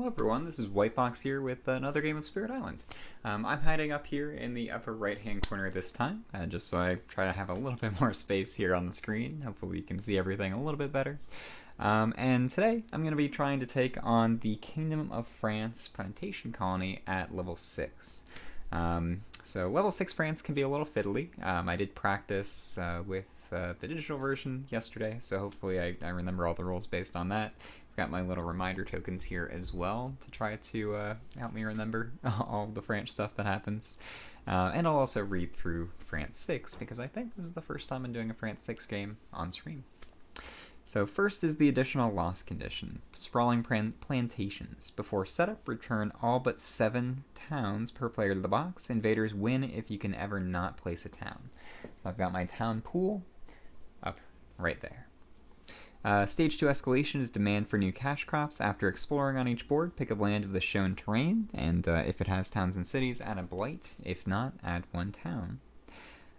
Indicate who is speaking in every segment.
Speaker 1: Hello everyone, this is Whitebox here with another game of Spirit Island. I'm hiding up here in the upper right hand corner this time, just so I try to have a little bit more space here on the screen. Hopefully you can see everything a little bit better. And today I'm going to be trying to take on the Kingdom of France plantation colony at level 6. So level 6 France can be a little fiddly. I did practice with the digital version yesterday, so hopefully I remember all the rules based on that. I've got my little reminder tokens here as well to try to help me remember all the French stuff that happens. And I'll also read through France 6 because I think this is the first time I'm doing a France 6 game on stream. So first is the additional loss condition. Sprawling plantations. Before setup, return all but 7 towns per player to the box. Invaders win if you can ever not place a town. So I've got my town pool up right there. Stage 2 escalation is demand for new cash crops. After exploring on each board, pick a land of the shown terrain, and if it has towns and cities, add a blight. If not, add 1 town.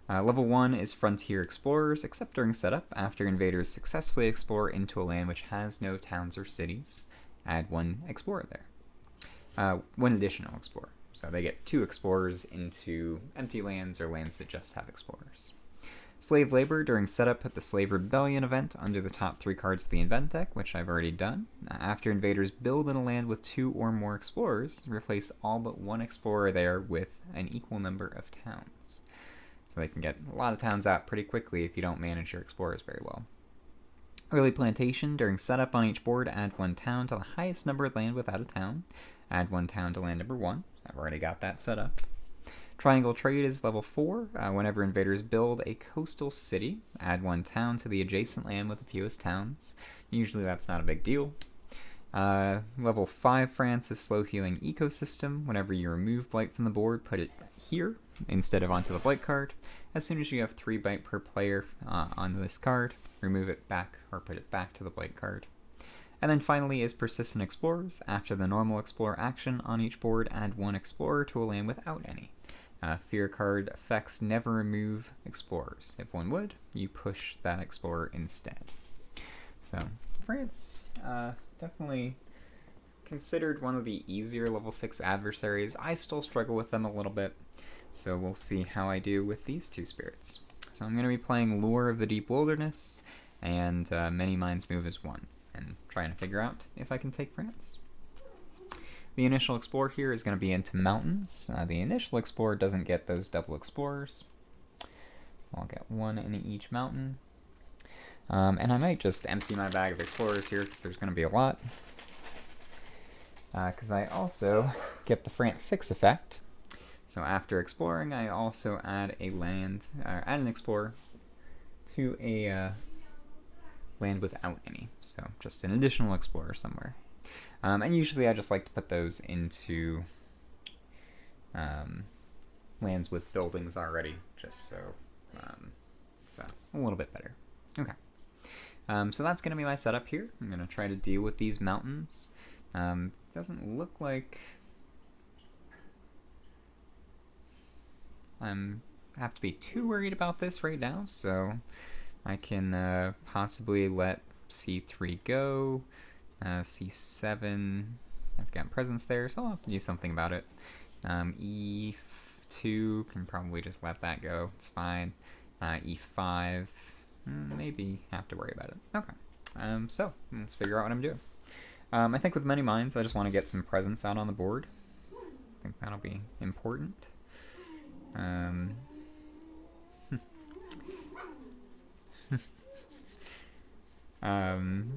Speaker 1: Level 1 is Frontier Explorers, except during setup. After invaders successfully explore into a land which has no towns or cities, add 1 explorer there. 1 additional explorer. So they get 2 explorers into empty lands or lands that just have explorers. Slave labor during setup, put the Slave Rebellion event under the top 3 cards of the event deck, which I've already done. After invaders build in a land with 2 or more explorers, replace all but 1 explorer there with an equal number of towns. So they can get a lot of towns out pretty quickly if you don't manage your explorers very well. Early plantation during setup on each board, add 1 town to the highest number of land without a town. Add 1 town to land number 1. I've already got that set up. Triangle Trade is level 4. Whenever invaders build a coastal city, add 1 town to the adjacent land with the fewest towns. Usually that's not a big deal. Level 5 France is Slow Healing Ecosystem. Whenever you remove Blight from the board, put it here instead of onto the Blight card. As soon as you have 3 Blight per player on this card, remove it back or put it back to the Blight card. And then finally is Persistent Explorers. After the normal Explorer action on each board, add 1 Explorer to a land without any. Fear card effects never remove explorers. If one would, you push that explorer instead. So France, definitely considered one of the easier level 6 adversaries. I still struggle with them a little bit, so we'll see how I do with these 2 spirits. So I'm going to be playing Lure of the Deep Wilderness and Many Minds Move as 1, and trying to figure out if I can take France. The initial explorer here is going to be into mountains. The initial explorer doesn't get those double explorers. So I'll get 1 in each mountain. And I might just empty my bag of explorers here because there's going to be a lot. Because I also get the France 6 effect. So after exploring, I also add a land, add an explorer to a land without any. So just an additional explorer somewhere. And usually I just like to put those into lands with buildings already, just so a little bit better. Okay. So that's going to be my setup here. I'm going to try to deal with these mountains. Doesn't look like I have to be too worried about this right now, so I can possibly let C3 go. C7, I've got presence there, so I'll have to do something about it. E2, can probably just let that go, it's fine. E5, maybe have to worry about it. Okay, so let's figure out what I'm doing. I think with Many Minds, I just want to get some presence out on the board. I think that'll be important.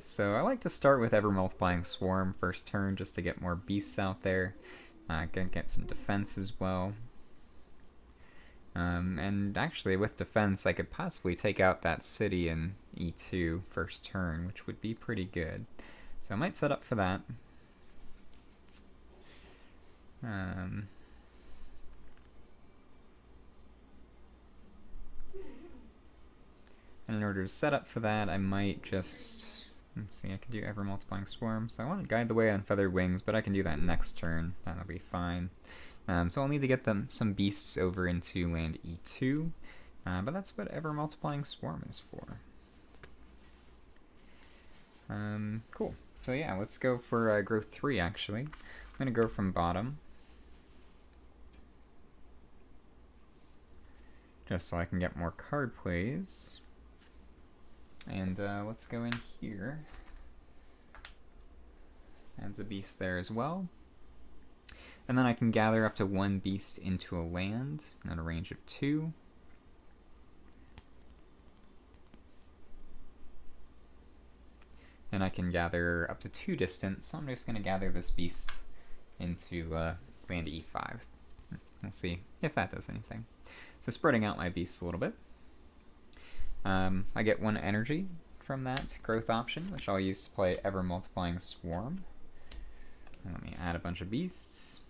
Speaker 1: So I like to start with Ever Multiplying Swarm first turn just to get more beasts out there. Get some defense as well. And actually with defense I could possibly take out that city in E2 first turn, which would be pretty good. So I might set up for that. And in order to set up for that, I might just... Let's see, I can do Ever Multiplying Swarm. So I want to Guide the Way on Feathered Wings, but I can do that next turn. That'll be fine. So I'll need to get some beasts over into land E2. But that's what Ever Multiplying Swarm is for. Cool. So yeah, let's go for growth 3 actually. I'm going to go from bottom. Just so I can get more card plays. And let's go in here. Adds a beast there as well. And then I can gather up to 1 beast into a land at a range of 2. And I can gather up to 2 distance, so I'm just going to gather this beast into land E5. We'll see if that does anything. So spreading out my beasts a little bit. I get 1 energy from that growth option, which I'll use to play Ever Multiplying Swarm. Let me add a bunch of beasts.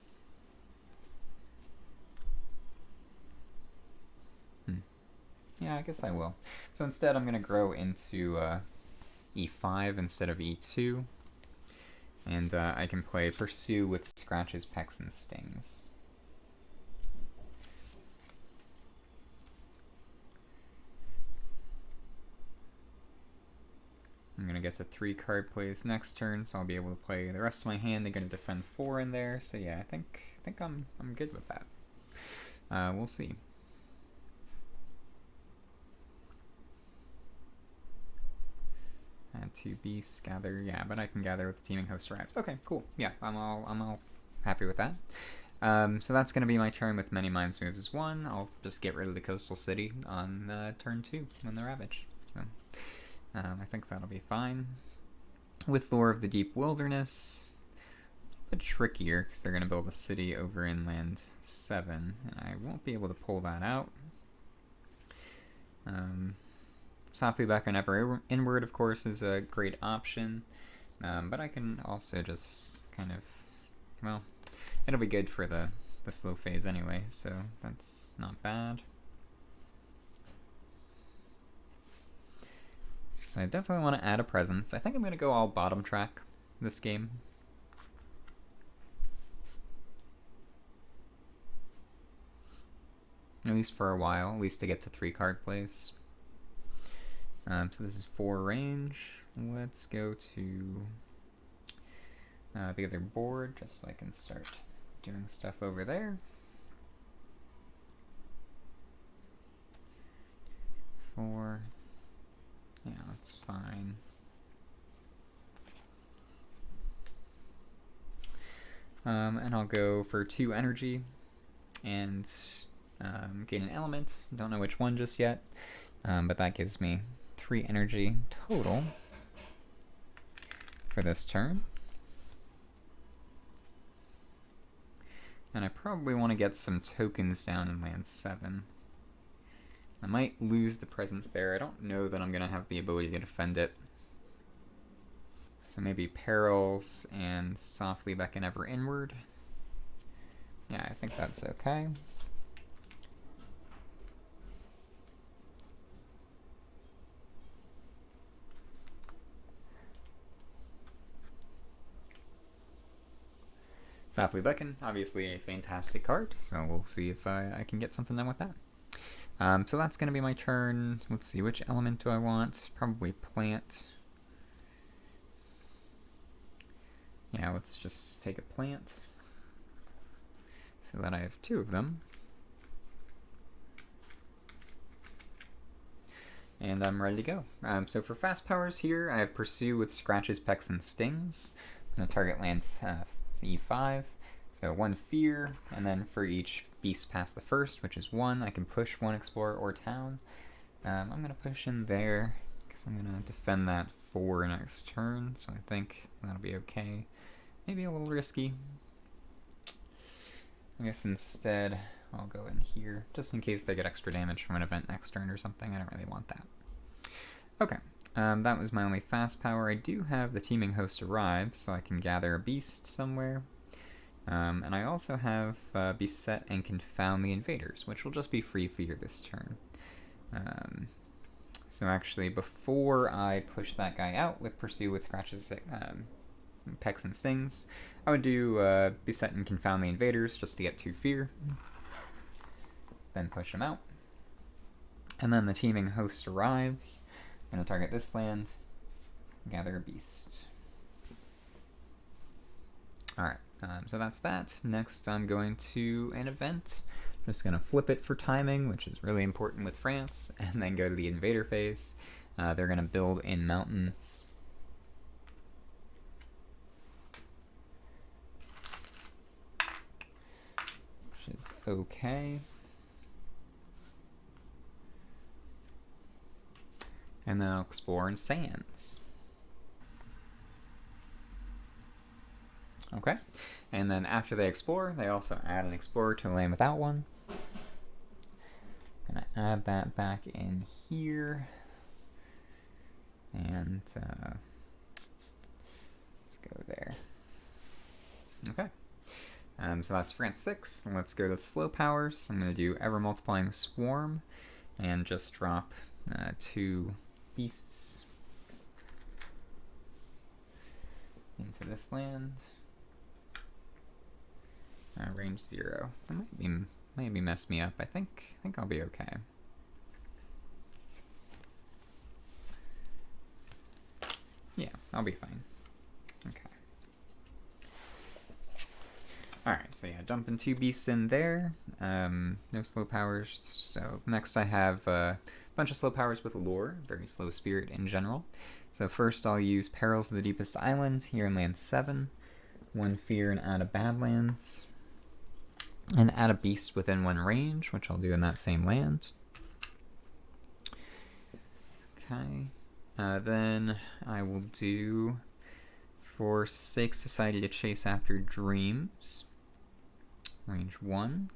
Speaker 1: Yeah, I guess I will. So instead I'm going to grow into E5 instead of E2. And I can play Pursue with Scratches, Pecks, and Stings. I'm going to get to 3 card plays next turn, so I'll be able to play the rest of my hand. They're going to defend 4 in there, so yeah, I think I'm good with that. We'll see. Add 2 beasts, gather, yeah, but I can gather with the Teeming Host arrives. Okay, cool. Yeah, I'm all happy with that. So that's going to be my turn with Many Minds moves as 1. I'll just get rid of the Coastal City on turn 2 when they Ravage. So I think that'll be fine. With Lore of the Deep Wilderness, a bit trickier because they're going to build a city over in land 7, and I won't be able to pull that out. Softly Back and Ever Inward, of course, is a great option, but I can also just kind of, well, it'll be good for the slow phase anyway, so that's not bad. So I definitely want to add a presence. I think I'm going to go all bottom track this game. At least for a while, at least to get to 3 card plays. So this is 4 range. Let's go to the other board just so I can start doing stuff over there. 4. Yeah, that's fine. And I'll go for 2 energy and gain an element. Don't know which one just yet, but that gives me 3 energy total for this turn. And I probably want to get some tokens down in land 7. I might lose the presence there. I don't know that I'm going to have the ability to defend it. So maybe Perils and Softly Beckon Ever Inward. Yeah, I think that's okay. Softly Beckon, obviously a fantastic card, so we'll see if I can get something done with that. So that's going to be my turn. Let's see, which element do I want? Probably plant. Yeah, let's just take a plant so that I have 2 of them. And I'm ready to go. So for fast powers here, I have Pursue with Scratches, Pecks, and Stings. I'm going to target land E5. So 1 Fear, and then for each beast past the first, which is 1, I can push 1 Explorer or Town. I'm going to push in there, because I'm going to defend that 4 next turn, so I think that'll be okay. Maybe a little risky. I guess instead I'll go in here, just in case they get extra damage from an event next turn or something. I don't really want that. Okay, that was my only fast power. I do have the Teeming Host arrive, so I can gather a beast somewhere. And I also have Beset and Confound the Invaders, which will just be free for you this turn. So actually, before I push that guy out with Pursue with Scratches, Pecks, and Stings, I would do Beset and Confound the Invaders just to get 2 Fear. Then push him out. And then the Teeming Host arrives. I'm going to target this land, gather a beast. Alright, so that's that. Next, I'm going to an event. I'm just going to flip it for timing, which is really important with France, and then go to the invader phase. They're going to build in mountains. Which is okay. And then I'll explore in sands. Okay, and then after they explore, they also add an explorer to a lane without one. Gonna add that back in here. And let's go there. Okay. So that's France 6. Let's go to the slow powers. I'm going to do ever multiplying swarm and just drop 2 beasts into this land. Range 0. That maybe mess me up. I think I'll be okay. Yeah, I'll be fine. Okay. Alright, so yeah, dumping 2 beasts in there. No slow powers. So next I have a bunch of slow powers with lore. Very slow spirit in general. So first I'll use Perils of the Deepest Island here in land 7. 1 fear and add a Badlands. And add a beast within 1 range, which I'll do in that same land. Okay. Then I will do Forsake Society to chase after dreams. Range 1.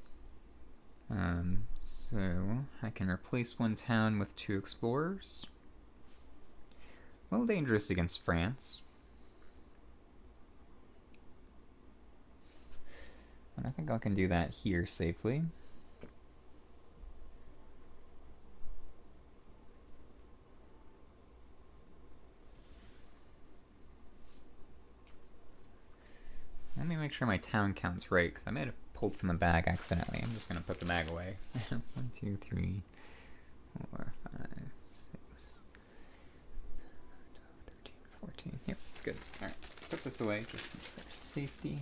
Speaker 1: So I can replace 1 town with 2 explorers. A little dangerous against France. And I think I can do that here safely. Let me make sure my town count's right, because I might have pulled from the bag accidentally. I'm just going to put the bag away. 1, 2, 3, 4, 5, 6, 12, 13, 14. Yep, it's good. Alright, put this away just for safety.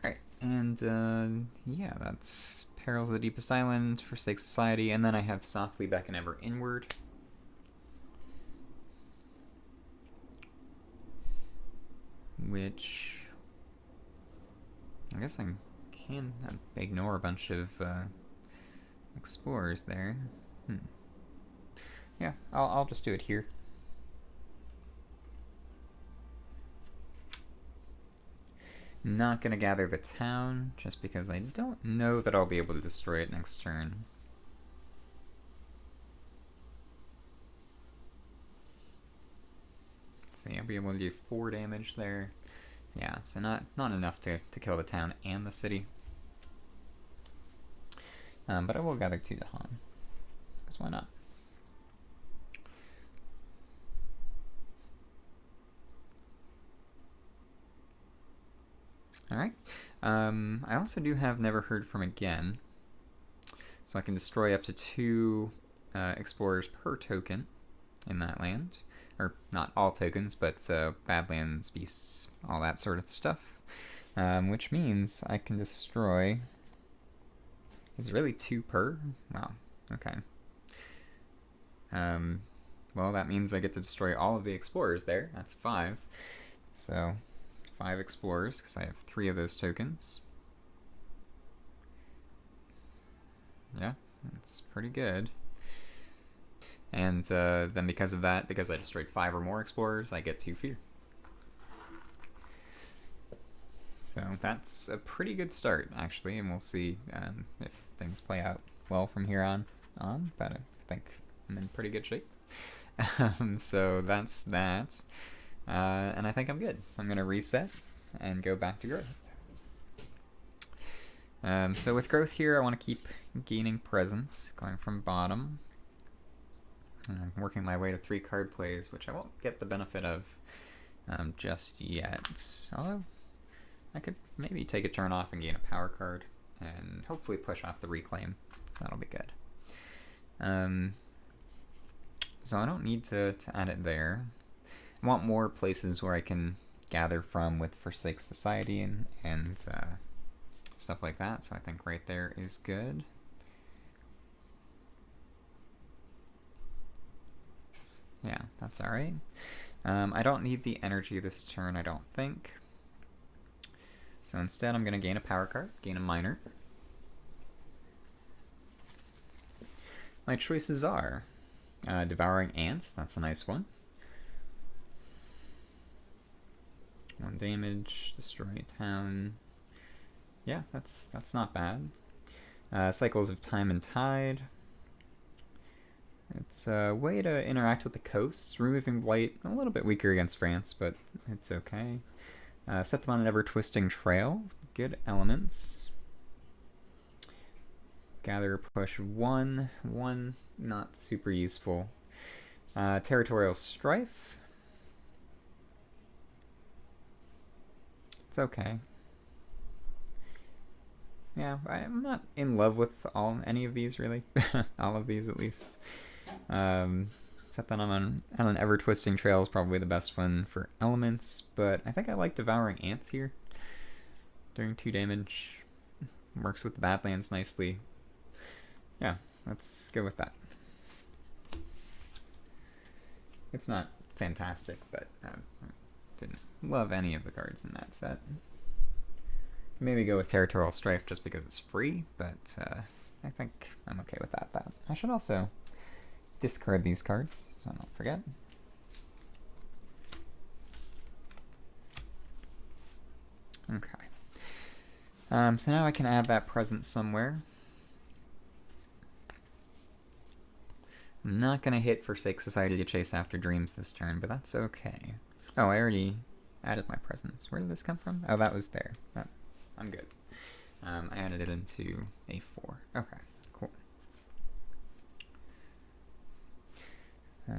Speaker 1: Alright, and yeah, that's Perils of the Deepest Island, Forsake Society, and then I have Softly Beckon Ever Inward. Which I guess I can ignore a bunch of explorers there. Yeah, I'll just do it here. Not gonna gather the town, just because I don't know that I'll be able to destroy it next turn. Let's see, I'll be able to do 4 damage there. Yeah, so not enough to kill the town and the city. But I will gather 2 to Han. Because why not? Alright. I also do have Never Heard From Again. So I can destroy up to 2 explorers per token in that land. Or not all tokens, but Badlands, beasts, all that sort of stuff. Which means I can destroy... Is it really 2 per? Wow, okay. Well, that means I get to destroy all of the explorers there. That's 5. So, 5 explorers, because I have 3 of those tokens. Yeah, that's pretty good. And then because of that, because I destroyed 5 or more explorers, I get 2 fear. So that's a pretty good start, actually, and we'll see if things play out well from here on. But I think I'm in pretty good shape. So that's that. And I think I'm good. So I'm going to reset and go back to growth. So with growth here, I want to keep gaining presence, going from bottom. I'm working my way to 3 card plays, which I won't get the benefit of just yet. Although I could maybe take a turn off and gain a power card, and hopefully push off the reclaim. That'll be good. So I don't need to add it there. I want more places where I can gather from with Forsake Society and stuff like that. So I think right there is good. Yeah, that's alright. I don't need the energy this turn, I don't think. So instead I'm going to gain a power card, gain a minor. My choices are Devouring Ants, that's a nice one. 1 damage, destroy a town. Yeah, that's not bad. Cycles of Time and Tide. It's a way to interact with the coasts. Removing Blight, a little bit weaker against France, but it's okay. Set them on an ever-twisting trail. Good elements. Gather, push 1. 1, not super useful. Territorial Strife. It's okay. Yeah, I'm not in love with any of these, really. All of these, at least. Set that on an ever-twisting trail is probably the best one for elements, but I think I like Devouring Ants here. Doing 2 damage. Works with the Badlands nicely. Yeah, let's go with that. It's not fantastic, but I didn't love any of the cards in that set. Maybe go with Territorial Strife just because it's free, but I think I'm okay with that. I should also discard these cards, so I don't forget. Okay. So now I can add that present somewhere. I'm not going to hit Forsake Society to chase after dreams this turn, but that's okay. Oh, I already added my presence. Where did this come from? Oh, that was there. Oh, I'm good. I added it into A4. Okay, cool. So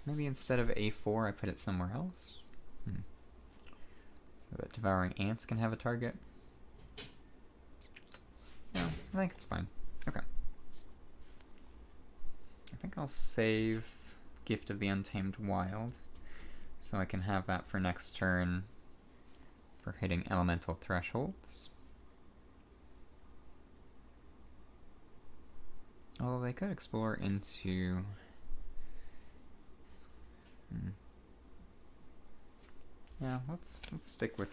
Speaker 1: maybe instead of A4, I put it somewhere else. So that Devouring Ants can have a target. No, I think it's fine. Okay. I think I'll save Gift of the Untamed Wild, so I can have that for next turn for hitting elemental thresholds. Although they could explore into... Yeah, let's stick with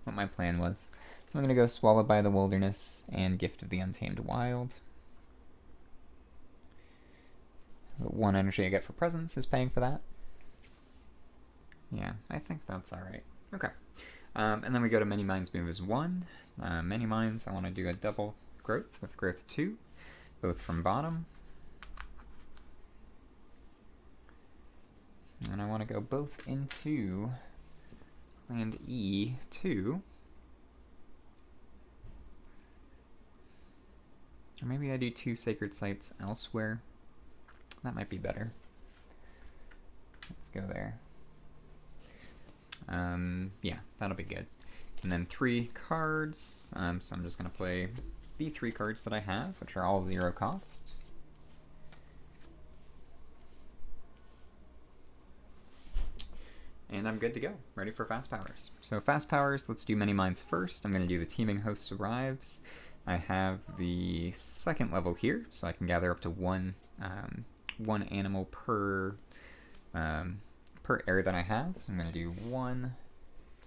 Speaker 1: what my plan was. So I'm going to go Swallowed by the Wilderness and Gift of the Untamed Wild. The 1 energy I get for presence is paying for that. Yeah, I think that's alright. Okay. And then we go to Many Minds move as 1. Many Minds, I want to do a double growth with growth 2, both from bottom. And I want to go both into land E2. Or maybe I do 2 sacred sites elsewhere. That might be better. Let's go there. Yeah, that'll be good. And then 3 cards. So I'm just going to play the 3 cards that I have, which are all 0 cost. And I'm good to go. Ready for Fast Powers. So Fast Powers, let's do Many Minds first. I'm going to do the Teeming Host Arrives. I have the 2nd level here, so I can gather up to one animal per area that I have. So I'm going to do 1,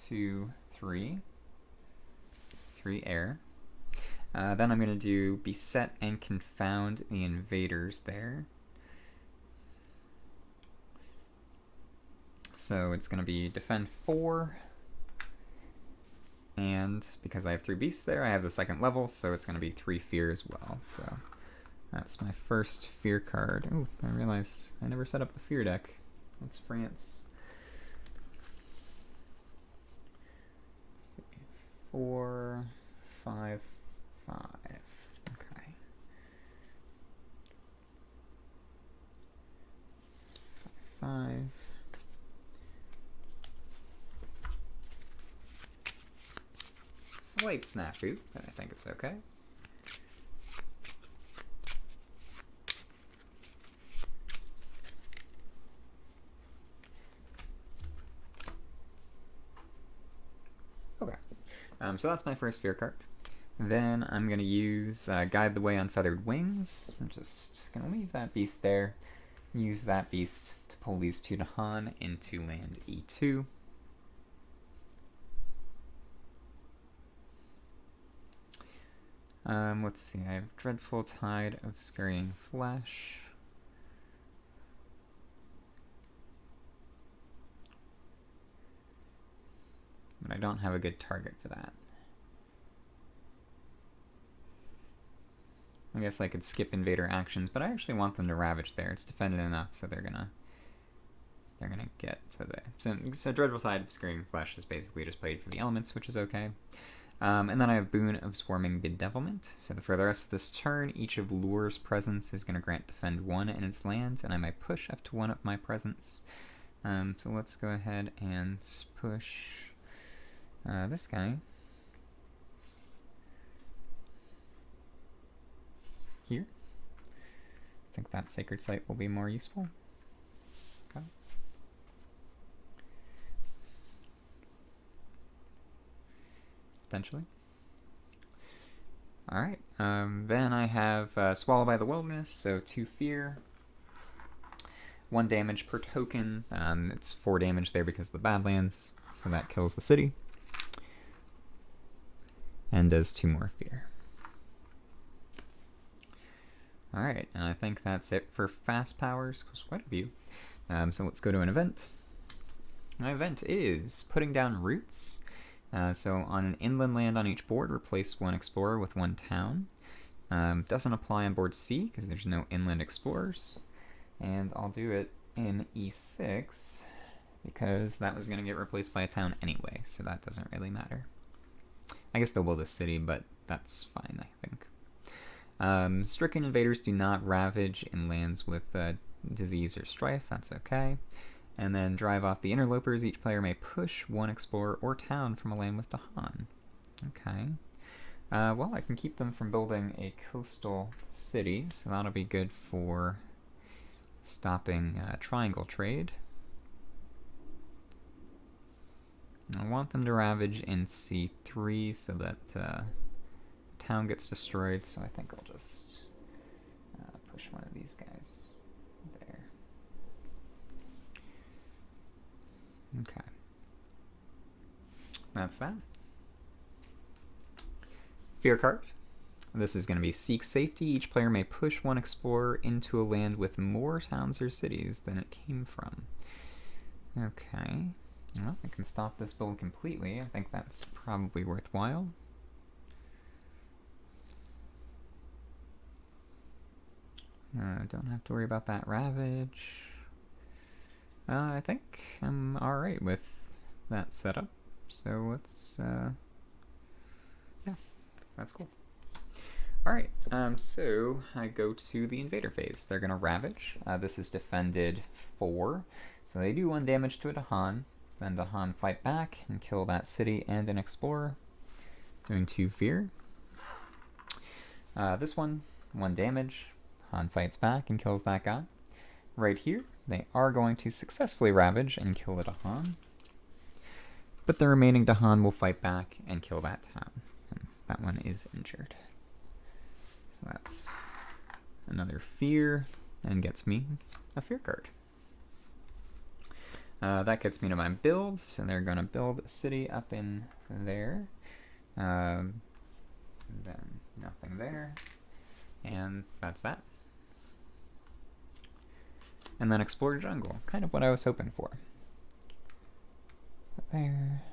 Speaker 1: 2, 3. 3 air. Then I'm going to do Beset and Confound the Invaders there. So it's going to be Defend 4. And because I have 3 beasts there, I have the 2nd level, so it's going to be 3 fear as well. So that's my first fear card. Oh, I realize I never set up the fear deck. That's France. Let's see. 4, 5, 5. Okay. 5, 5. Slight snafu, but I think it's okay. So that's my first fear card. Then I'm going to use Guide the Way on Feathered Wings. I'm just going to leave that beast there. Use that beast to pull these 2 Dahan into land E2. Let's see, I have Dreadful Tide of Scurrying Flesh. But I don't have a good target for that. I guess I could skip invader actions, but I actually want them to ravage there. It's defended enough, so they're gonna get to the so Dreadful Tide of Scurrying Flesh is basically just played for the elements, which is okay. And then I have Boon of Swarming Bedevilment. So for the rest of this turn, each of Lure's presence is going to grant defend 1 in its land, and I might push up to 1 of my presence. So let's go ahead and push this guy here. I think that Sacred Site will be more useful. Okay. Potentially. Alright, then I have Swallow by the Wilderness, so 2 fear. 1 damage per token. It's 4 damage there because of the Badlands, so that kills the city. And does 2 more fear. Alright, and I think that's it for fast powers. There's quite a few. So let's go to an event. My event is Putting Down Roots. So on an inland land on each board, replace 1 explorer with 1 town. Doesn't apply on board C because there's no inland explorers. And I'll do it in E6 because that was going to get replaced by a town anyway, so that doesn't really matter. I guess they'll build a city, but that's fine, I think. Stricken invaders do not ravage in lands with disease or strife. That's okay. And then drive off the interlopers. Each player may push 1 explorer or town from a land with Dahan. Okay. Well, I can keep them from building a coastal city, so that'll be good for stopping triangle trade. I want them to ravage in C3 so that the town gets destroyed, so I think I'll just push 1 of these guys there. Okay. That's that. Fear card. This is going to be Seek Safety. Each player may push 1 explorer into a land with more towns or cities than it came from. Okay. Well, I can stop this build completely. I think that's probably worthwhile. Don't have to worry about that ravage. I think I'm alright with that setup. So let's, yeah, that's cool. Alright, so I go to the invader phase. They're going to ravage. This is defended 4. So they do 1 damage to a Dahan. Then Dahan fight back and kill that city and an explorer, doing 2 fear. This one, 1 damage. Dahan fights back and kills that guy. Right here, they are going to successfully ravage and kill the Dahan. But the remaining Dahan will fight back and kill that town. And that one is injured. So that's another fear and gets me a fear card. That gets me to my build, so they're going to build a city up in there. Then nothing there. And that's that. And then explore jungle, kind of what I was hoping for. There.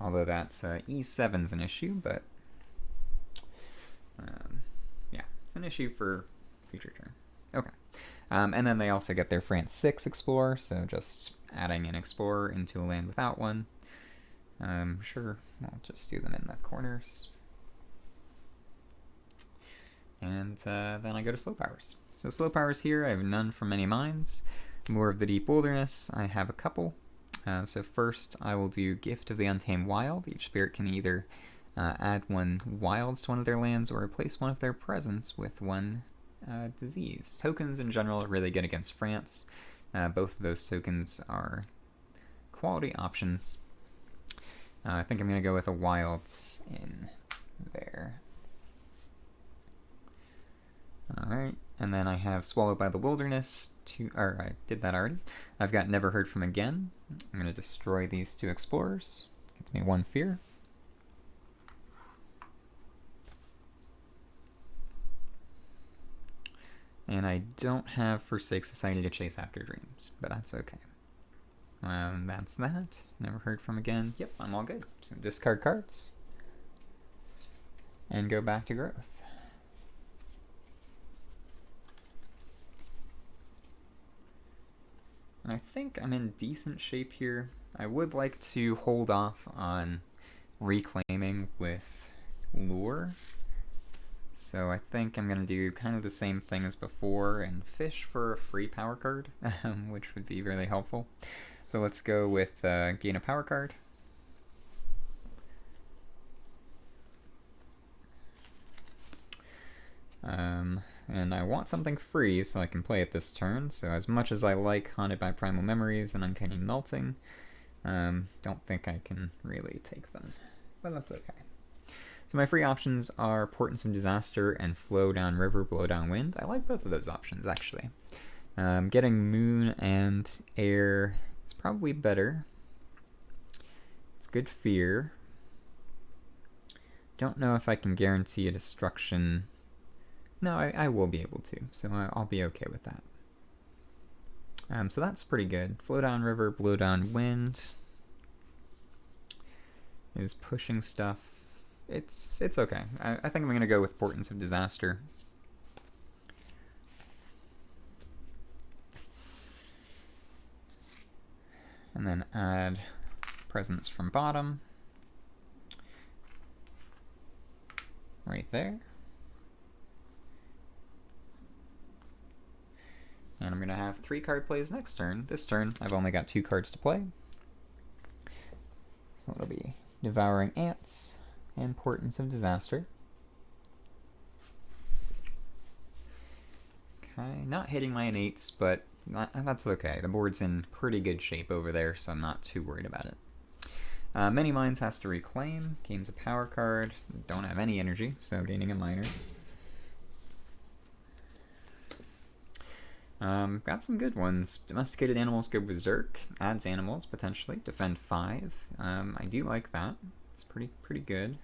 Speaker 1: Although that's E7's an issue, but yeah, it's an issue for future turn. Okay. And then they also get their France 6 Explorer, so just adding an Explorer into a land without one. Sure, I'll just do them in the corners. And then I go to Slow Powers. So Slow Powers here, I have none from any mines. More of the Deep Wilderness, I have a couple. So first, I will do Gift of the Untamed Wild. Each spirit can either add 1 wilds to one of their lands or replace one of their presence with 1 disease. Tokens in general are really good against France. Both of those tokens are quality options. I think I'm going to go with a wilds in there. Alright, and then I have Swallowed by the Wilderness. I did that already. I've got Never Heard From Again. I'm going to destroy these 2 explorers. Gets me 1 fear. And I don't have Forsake Society to chase after dreams, but that's okay. That's that. Never Heard From Again. Yep, I'm all good. So discard cards. And go back to growth. And I think I'm in decent shape here. I would like to hold off on reclaiming with Lure. So I think I'm going to do kind of the same thing as before and fish for a free power card, which would be really helpful. So let's go with gain a power card. And I want something free so I can play it this turn. So as much as I like Haunted by Primal Memories and Uncanny Melting, don't think I can really take them, but that's okay. So my free options are Portents of Disaster and Flow Down River, Blow Down Wind. I like both of those options, actually. Getting Moon and Air is probably better. It's good fear. Don't know if I can guarantee a destruction. No, I will be able to, so I'll be okay with that. So that's pretty good. Flow Down River, Blow Down Wind is pushing stuff. It's okay. I think I'm going to go with Portents of Disaster. And then add Presence from bottom. Right there. And I'm going to have 3 card plays next turn. This turn, I've only got 2 cards to play. So it'll be Devouring Ants and Portents of Disaster. Okay, not hitting my innates, but that's okay. The board's in pretty good shape over there, so I'm not too worried about it. Many Minds has to reclaim, gains a power card. Don't have any energy, so gaining a minor. Got some good ones. Domesticated Animals go Berserk, adds animals potentially, defend 5. I do like that. It's pretty good.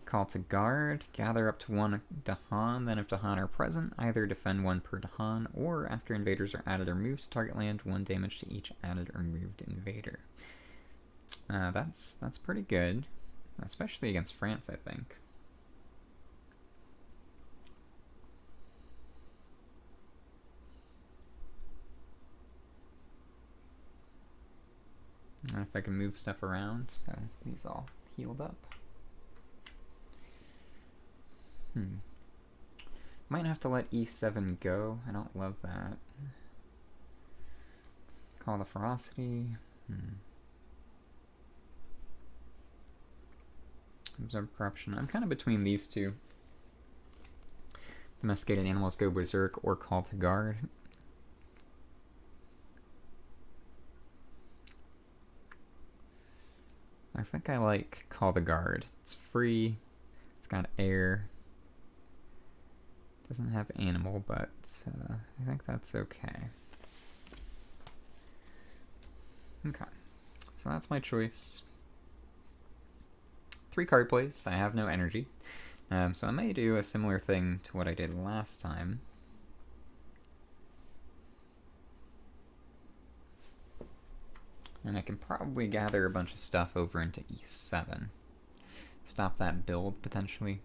Speaker 1: Call to Guard, gather up to 1 Dahan, then if Dahan are present, either defend 1 per Dahan, or after invaders are added or moved to target land, 1 damage to each added or moved invader. That's pretty good, especially against France, I think. And if I can move stuff around, these all healed up. Might have to let E7 go. I don't love that. Call the Ferocity. Absorb Corruption. I'm kind of between these two. Domesticated Animals go Berserk or Call to Guard. I think I like Call the Guard. It's free. It's got air. Doesn't have animal, but I think that's okay. Okay, so that's my choice. 3 card plays. I have no energy. So I may do a similar thing to what I did last time. And I can probably gather a bunch of stuff over into E7. Stop that build, potentially.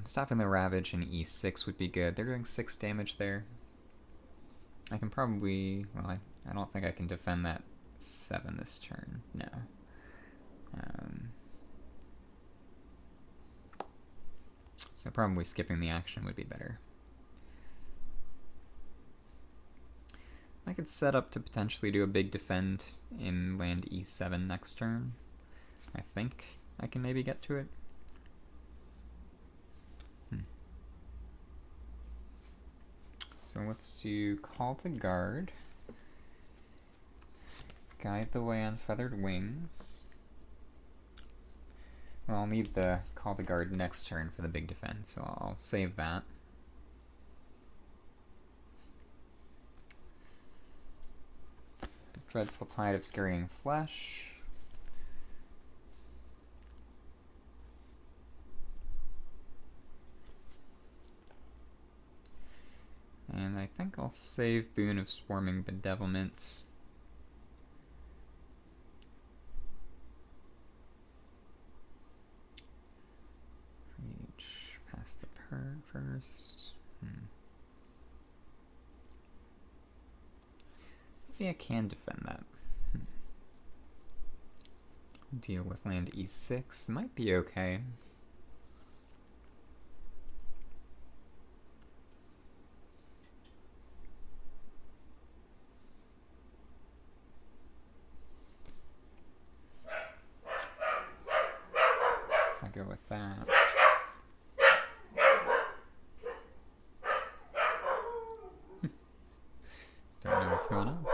Speaker 1: Stopping the Ravage in E6 would be good. They're doing 6 damage there. I can probably... Well, I don't think I can defend that 7 this turn. No. So probably skipping the action would be better. I could set up to potentially do a big defend in land E7 next turn. I think I can maybe get to it. So let's do Call to Guard. Guide the way on feathered wings. Well, I'll need the call the guard next turn for the big defense, so I'll save that. Dreadful Tide of Scurrying Flesh. And I think I'll save Boon of Swarming Bedevilment. Reach past the first. Maybe I can defend that. Deal with land e6. Might be okay. If I go with that. Don't know what's going on.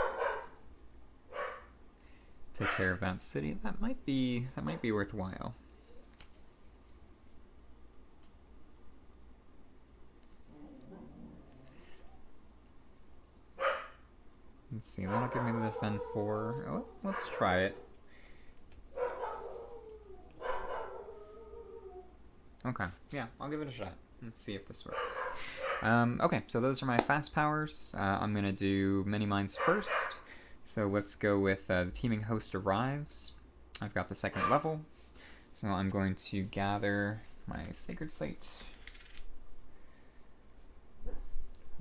Speaker 1: Take care of that city. That might be worthwhile. Let's see, that'll give me the defend 4. Oh, let's try it. Okay, yeah, I'll give it a shot. Let's see if this works. Okay, so those are my fast powers. I'm gonna do many mines first. So let's go with the teeming host arrives. I've got the second level. So I'm going to gather my sacred slate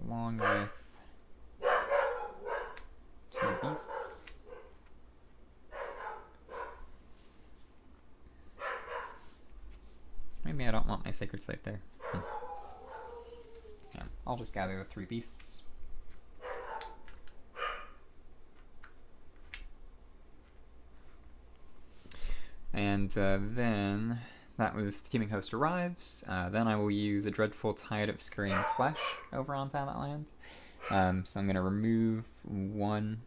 Speaker 1: along with 2 beasts. Maybe I don't want my sacred slate there. Yeah, I'll just gather the 3 beasts. And then that was the teeming host arrives. Then I will use a dreadful tide of scurrying flesh over onto that land. So I'm going to remove 1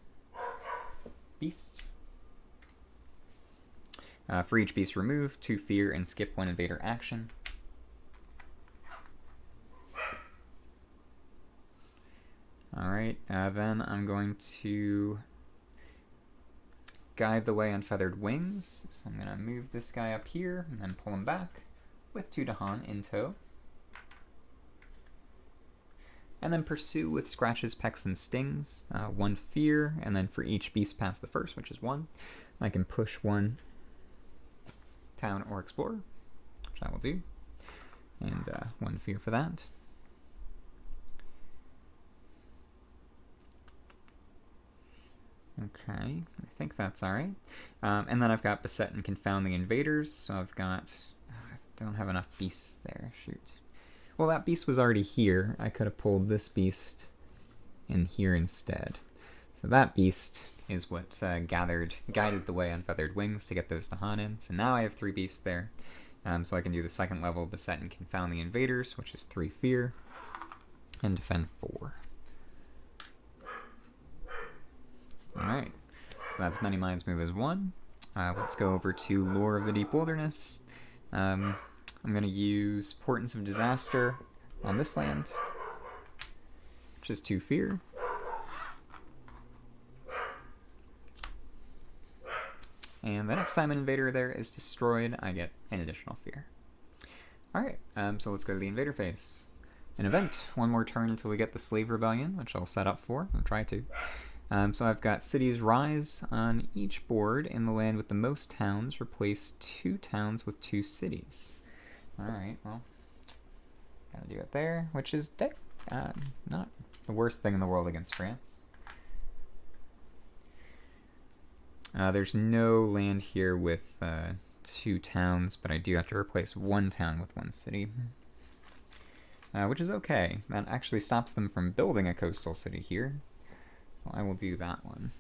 Speaker 1: beast. For each beast removed, 2 fear and skip 1 invader action. Alright, then I'm going to guide the way on feathered wings. So I'm going to move this guy up here and then pull him back with 2 Dahan in tow. And then pursue with scratches, pecks, and stings. 1 fear, and then for each beast past the first, which is 1, I can push 1 town or explorer, which I will do. And 1 fear for that. Okay, I think that's alright. And then I've got Beset and Confound the Invaders, so I've got... I don't have enough beasts there, shoot. Well, that beast was already here. I could have pulled this beast in here instead. So that beast is what guided the way on feathered wings to get those Dahan in. So now I have 3 beasts there. So I can do the second level Beset and Confound the Invaders, which is 3 fear, and defend 4. Alright, so that's Many Minds move as 1. Let's go over to Lore of the Deep Wilderness. I'm going to use Portents of Disaster on this land, which is 2 fear. And the next time an invader there is destroyed, I get an additional fear. Alright, so let's go to the invader phase. An event, 1 more turn until we get the Slave Rebellion, which I'll set up for, I'll try to. So I've got cities rise on each board in the land with the most towns. Replace 2 towns with 2 cities. Alright, well, gotta do it there, which is not the worst thing in the world against France. There's no land here with 2 towns, but I do have to replace 1 town with 1 city. Which is okay. That actually stops them from building a coastal city here. So I will do that one.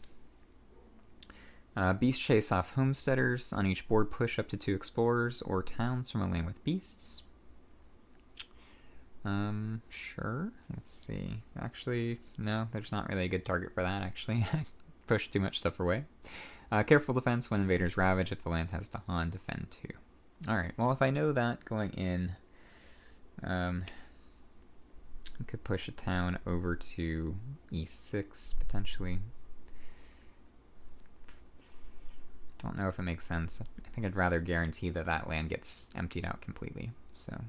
Speaker 1: Beast chase off homesteaders. On each board, push up to 2 explorers or towns from a land with beasts. Sure. Let's see. Actually, no, there's not really a good target for that, actually. I pushed too much stuff away. Careful defense when invaders ravage. If the land has Dahan, defend 2. Alright, well if I know that going in, I could push a town over to E6 potentially. Don't know if it makes sense. I think I'd rather guarantee that that land gets emptied out completely. So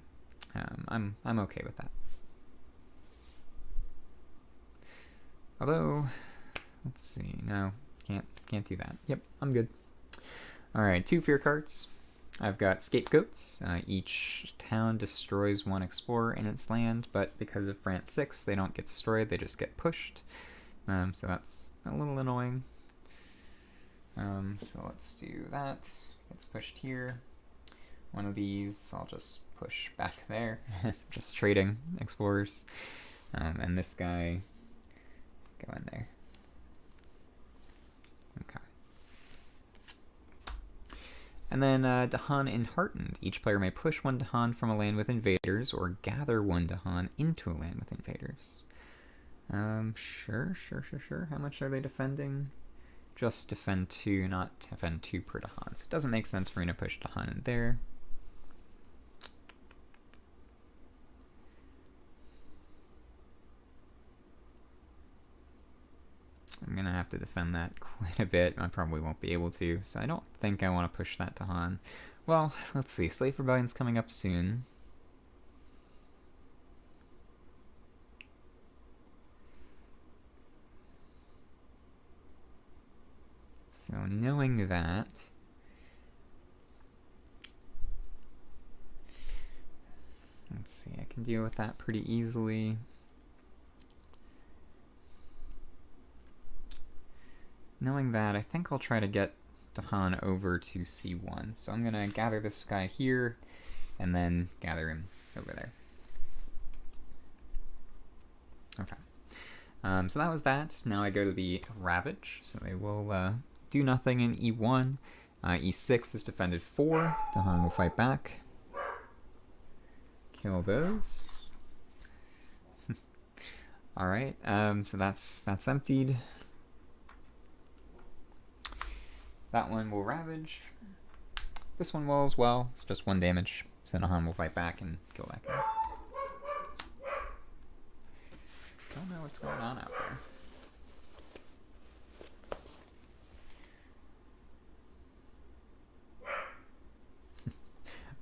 Speaker 1: I'm okay with that. Although, let's see. No, can't do that. Yep, I'm good. All right, 2 fear cards. I've got scapegoats. Each town destroys 1 explorer in its land, but because of France 6, they don't get destroyed. They just get pushed. So that's a little annoying. So let's do that. It's pushed here. One of these I'll just push back there. Just trading explorers. And this guy go in there. Okay. And then Dahan Enheartened. Each player may push 1 Dahan from a land with invaders or gather 1 Dahan into a land with invaders. Sure. How much are they defending? Just defend 2, not defend 2 per Dahan. So it doesn't make sense for me to push Dahan in there. I'm going to have to defend that quite a bit. I probably won't be able to, so I don't think I want to push that Dahan. Well, let's see. Slave Rebellion's coming up soon. So knowing that, let's see, I can deal with that pretty easily. Knowing that, I think I'll try to get Dahan over to C1. So I'm going to gather this guy here, and then gather him over there. Okay. So that was that. Now I go to the Ravage. So they will do nothing in E1. E6 is defended 4. Dahan will fight back. Kill those. Alright, so that's emptied. That one will Ravage. This one will as well. It's just 1 damage. So Dahan will fight back and kill that guy. Don't know what's going on out there.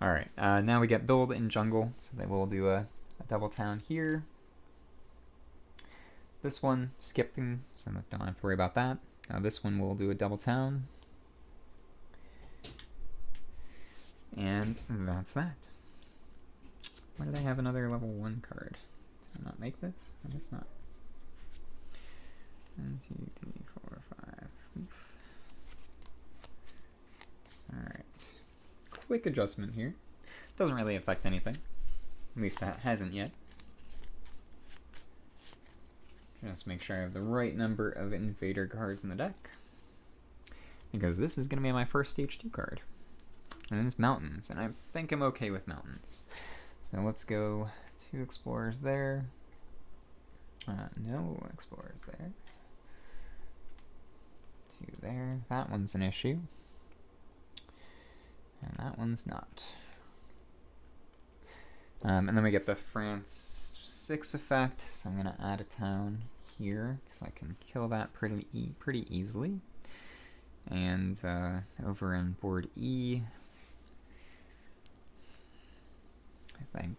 Speaker 1: Alright, now we get build in jungle. So they will do a double town here. This one skipping, so I don't have to worry about that. This one will do a double town. And that's that. Why do they have another level 1 card? Did I not make this? I guess not. 1, 2, 3, 4, 5. Oof. Alright. Quick adjustment here. Doesn't really affect anything. At least it hasn't yet. Just make sure I have the right number of invader cards in the deck. Because this is going to be my first stage 2 card. And it's mountains, and I think I'm okay with mountains. So let's go 2 explorers there. No explorers there. 2 there. That one's an issue. And that one's not. And then we get the France 6 effect, so I'm going to add a town here, because I can kill that pretty easily. And over in board E, I think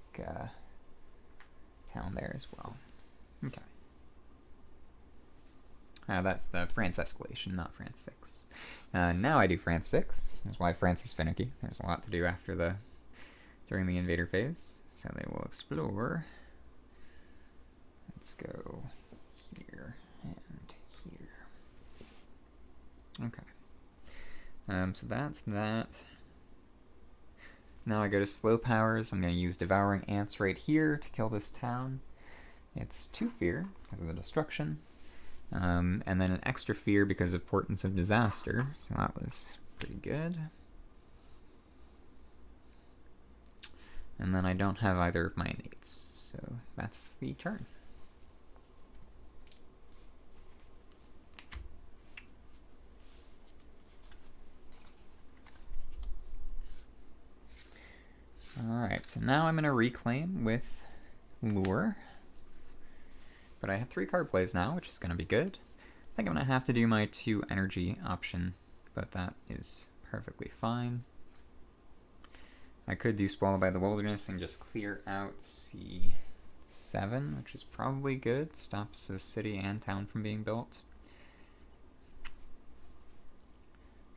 Speaker 1: town there as well. Okay. That's the France escalation, not France 6. Now I do France 6. That's why France is finicky. There's a lot to do during the invader phase. So they will explore. Let's go here and here. Okay. So that's that. Now I go to slow powers. I'm going to use Devouring Ants right here to kill this town. It's 2 fear because of the destruction. And then an extra fear because of Portents of Disaster. So that was pretty good. And then I don't have either of my innates. So that's the turn. Alright, so now I'm going to reclaim with Lure. But I have 3 card plays now, which is going to be good. I think I'm going to have to do my 2 energy option, but that is perfectly fine. I could do Swallow by the Wilderness and just clear out C7, which is probably good. Stops a city and town from being built.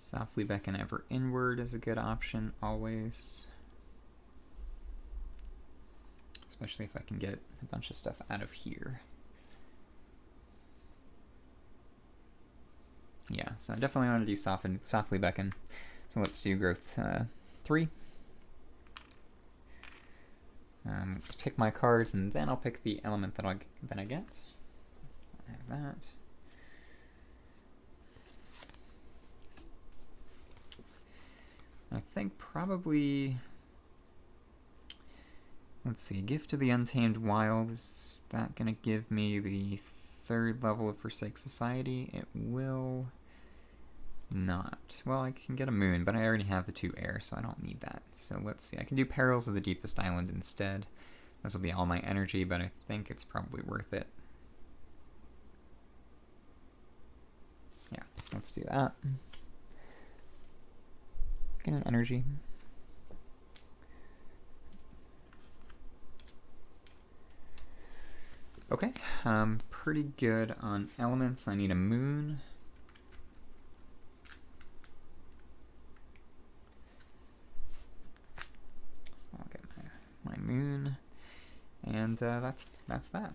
Speaker 1: Softly Beckon Ever Inward is a good option, always. Especially if I can get a bunch of stuff out of here. Yeah, so I definitely want to do Softly Beckon. So let's do Growth 3. Let's pick my cards, and then I'll pick the element that I get. I have that. I think probably, let's see, Gift of the Untamed Wild, is that going to give me the 3rd level of Forsake Society? It will not. Well, I can get a moon, but I already have the 2 air, so I don't need that. So let's see, I can do Perils of the Deepest Island instead. This will be all my energy, but I think it's probably worth it. Yeah, let's do that. Get an energy. Okay, pretty good on elements. I need a moon. So I'll get my moon, and that's that.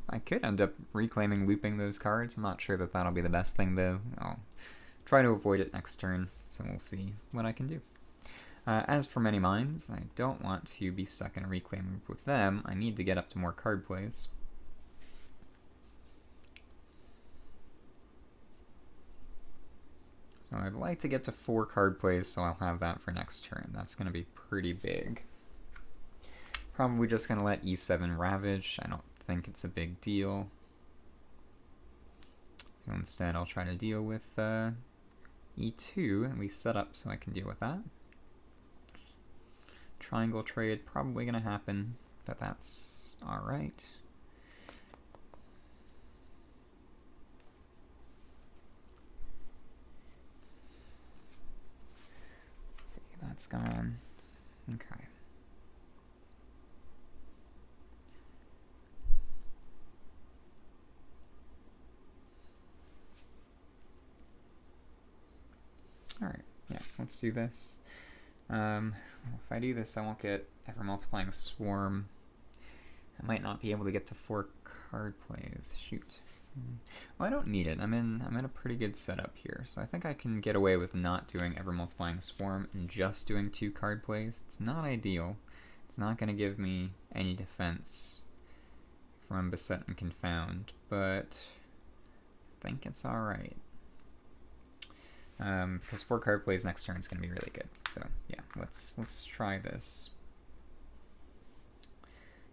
Speaker 1: I could end up reclaiming looping those cards. I'm not sure that that'll be the best thing, though. I'll try to avoid it next turn, so we'll see what I can do. As for Many Minds, I don't want to be stuck in a reclaim loop with them. I need to get up to more card plays. So I'd like to get to 4 card plays, so I'll have that for next turn. That's going to be pretty big. Probably just going to let E7 Ravage. I don't think it's a big deal. So instead I'll try to deal with E2, and we set up so I can deal with that. Triangle trade probably going to happen, but that's alright. Let's see, that's gone. Okay. Alright, yeah, let's do this. If I do this, I won't get Ever Multiplying Swarm. I might not be able to get to 4 card plays. Shoot. Well, I don't need it. I'm in a pretty good setup here, so I think I can get away with not doing Ever Multiplying Swarm and just doing 2 card plays. It's not ideal. It's not going to give me any defense from Beset and Confound, but I think it's alright. Because 4 card plays next turn is going to be really good. So yeah, let's try this.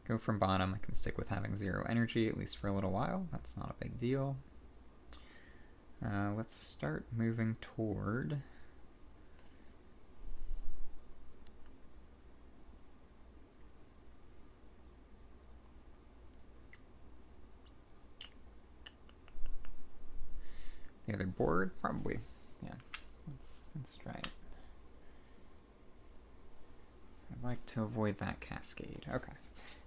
Speaker 1: Go from bottom. I can stick with having 0 energy, at least for a little while. That's not a big deal. Let's start moving toward... the other board? Probably. Yeah, let's try it. I'd like to avoid that cascade. Okay,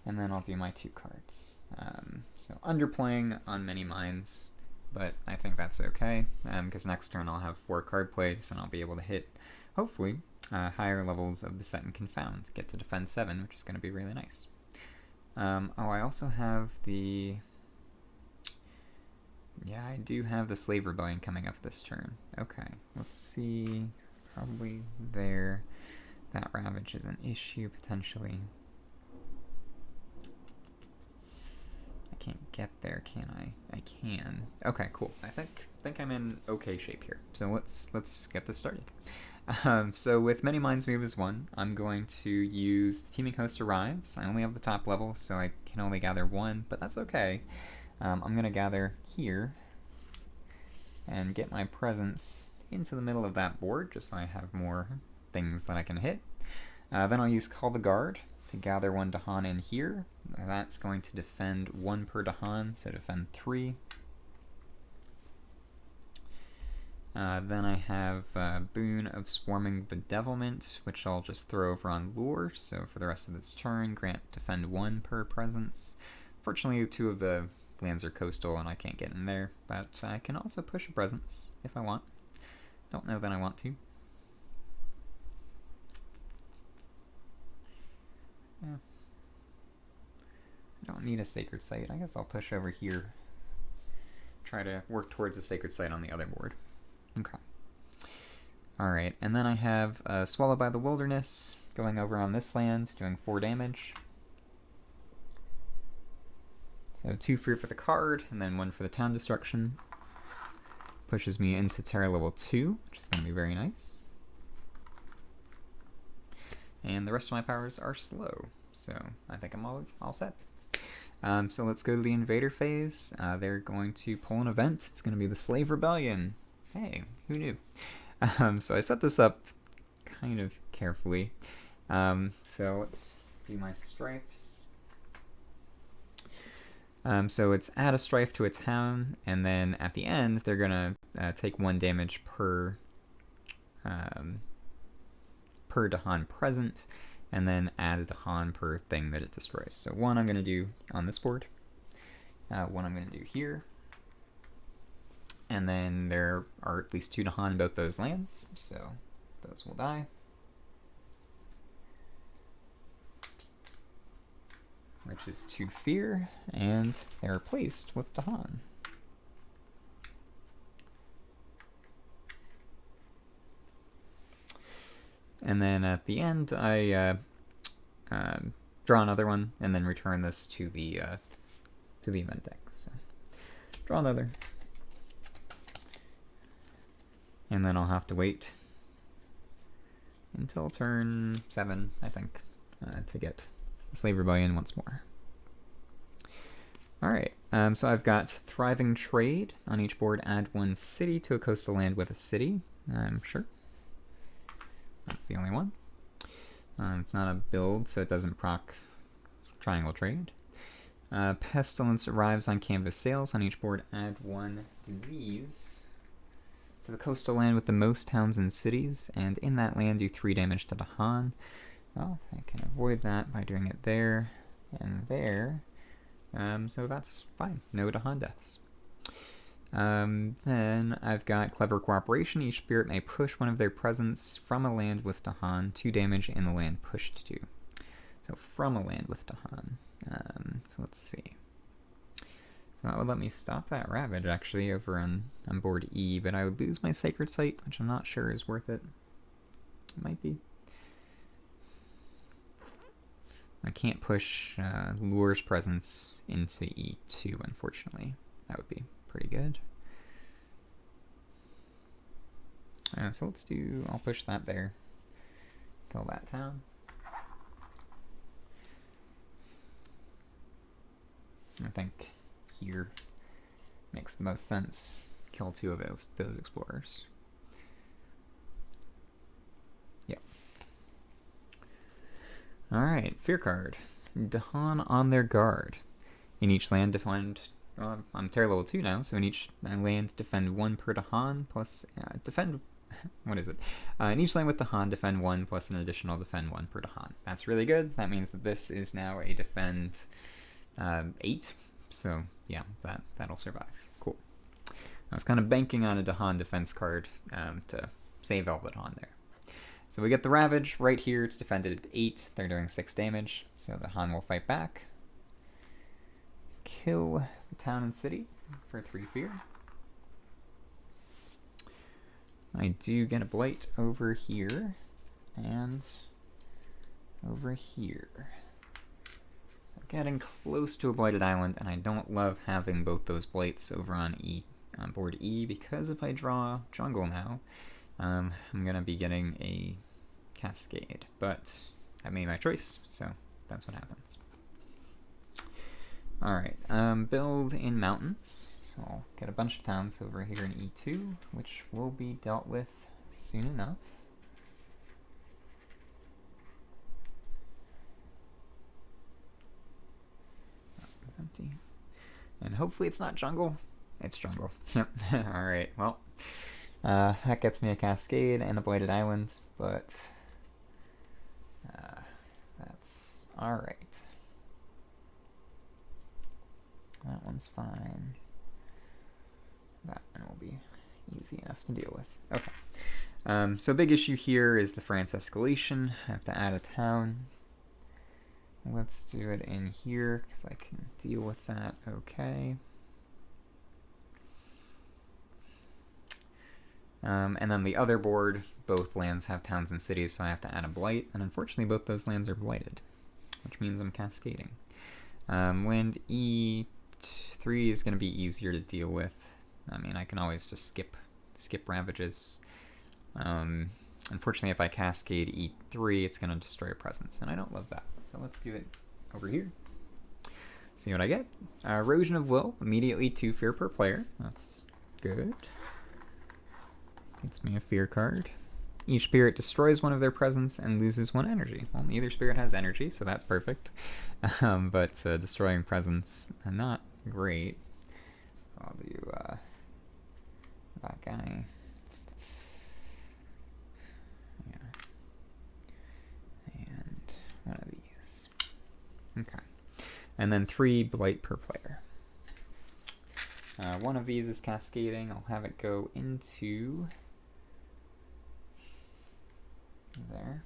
Speaker 1: and then I'll do my 2 cards. So underplaying on Many Minds, but I think that's okay, because next turn I'll have 4 card plays, and I'll be able to hit, hopefully, higher levels of Beset and Confound, get to defend 7, which is going to be really nice. Oh, I also have the... Yeah, I do have the Slave Rebellion coming up this turn. Okay, let's see. Probably there. That Ravage is an issue, potentially. I can't get there, can I? I can. Okay, cool. I think I'm in okay shape here. So let's get this started. So with Many Minds move as 1, I'm going to use the Teeming Host Arrives. I only have the top level, so I can only gather 1, but that's okay. I'm going to gather here and get my presence into the middle of that board, just so I have more things that I can hit. Then I'll use Call the Guard to gather 1 Dahan in here. That's going to defend 1 per Dahan, so defend 3. Then I have Boon of Swarming Bedevilment, which I'll just throw over on Lure, so for the rest of this turn, grant defend 1 per presence. Fortunately, 2 of the lands are coastal and I can't get in there, but I can also push a presence if I want. Don't know that I want to. Yeah. I don't need a Sacred Site. I guess I'll push over here. Try to work towards a Sacred Site on the other board. Okay. Alright, and then I have Swallowed by the Wilderness going over on this land, doing 4 damage. So 2 free for the card, and then 1 for the town destruction. Pushes me into Terra level 2, which is going to be very nice. And the rest of my powers are slow, so I think I'm all set. So let's go to the Invader phase. They're going to pull an event. It's going to be the Slave Rebellion. Hey, who knew? So I set this up kind of carefully. So let's do my strifes. So it's add a strife to a town, and then at the end they're gonna take 1 damage per Dahan present, and then add a Dahan per thing that it destroys. So 1 I'm gonna do on this board, 1 I'm gonna do here, and then there are at least 2 Dahan in both those lands, so those will die. Which is 2 fear, and they're replaced with Dahan. And then at the end, I draw another one, and then return this to the event deck. So draw another, and then I'll have to wait until turn 7, I think, to get Slave Rebellion once more. Alright, so I've got Thriving Trade. On each board, add 1 city to a coastal land with a city. I'm sure. That's the only one. It's not a build, so it doesn't proc Triangle Trade. Pestilence arrives on canvas sails. On each board, add 1 disease to the coastal land with the most towns and cities, and in that land do 3 damage to Dahan. Well, I can avoid that by doing it there and there. So that's fine. No Dahan deaths. Then I've got Clever Cooperation. Each spirit may push one of their presence from a land with Dahan, 2 damage in the land pushed to. So from a land with Dahan. So let's see. That would let me stop that Ravage actually over on board E, but I would lose my Sacred Site, which I'm not sure is worth it. It might be. I can't push Lure's presence into E2, unfortunately. That would be pretty good. So let's do, I'll push that there. Kill that town. I think here makes the most sense. Kill 2 of those explorers. Yep. Alright, Fear card. Dahan on their guard. In each land, defend. I'm Terra level 2 now, so in each land, defend 1 per Dahan, plus defend. What is it? In each land with Dahan, defend 1 plus an additional defend 1 per Dahan. That's really good. That means that this is now a defend 8. So yeah, that'll survive. Cool. I was kind of banking on a Dahan defense card to save all the Dahan there. So we get the Ravage right here. It's defended at 8. They're doing 6 damage. So the Han will fight back. Kill the town and city for 3 fear. I do get a Blight over here and over here. So getting close to a Blighted Island, and I don't love having both those Blights over on board E, because if I draw jungle now, I'm going to be getting a Cascade, but I made my choice, so that's what happens. Alright, build in mountains. So I'll get a bunch of towns over here in E2, which will be dealt with soon enough. It's empty. And hopefully it's not jungle. It's jungle. Yep. Alright, well. That gets me a cascade and a blighted island, but that's alright. That one's fine. That one will be easy enough to deal with. Okay. So big issue here is the France escalation. I have to add a town. Let's do it in here because I can deal with that okay. And then the other board, both lands have towns and cities, so I have to add a blight. And unfortunately, both those lands are blighted, which means I'm cascading. Land E3 is going to be easier to deal with. I mean, I can always just skip ravages. Unfortunately, if I cascade E3, it's going to destroy a presence, and I don't love that. So let's do it over here. See what I get. Erosion of Will, immediately 2 fear per player. That's good. Gets me a fear card. Each spirit destroys one of their presence and loses 1 energy. Well, neither spirit has energy, so that's perfect. But destroying presence, not great. So I'll do that guy. Yeah. And one of these. Okay. And then 3 blight per player. One of these is cascading. I'll have it go into there.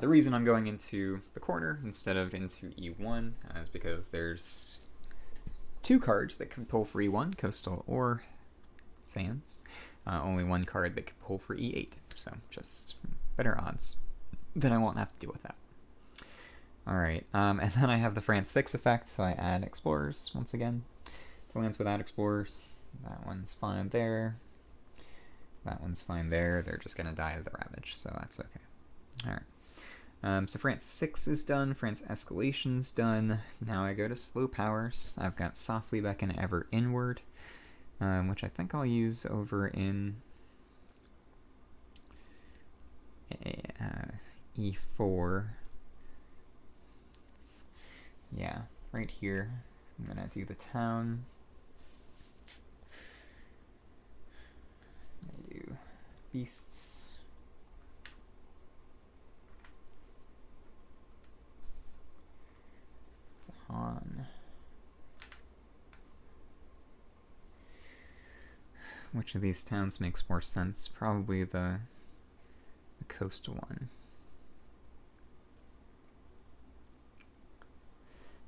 Speaker 1: The reason I'm going into the corner instead of into E1 is because there's 2 cards that can pull for E1, Coastal or Sands. Only 1 card that can pull for E8, so just better odds. Then I won't have to deal with that. Alright, and then I have the France 6 effect, so I add Explorers once again. To lands without Explorers. That one's fine there. That one's fine there. They're just going to die of the Ravage, so that's okay. Alright. So France 6 is done. France Escalation's done. Now I go to Slow Powers. I've got Softly Beckon Ever Inward, which I think I'll use over in E4. Yeah, right here. I'm going to do the town. I do beasts. On. Which of these towns makes more sense? Probably the coastal one.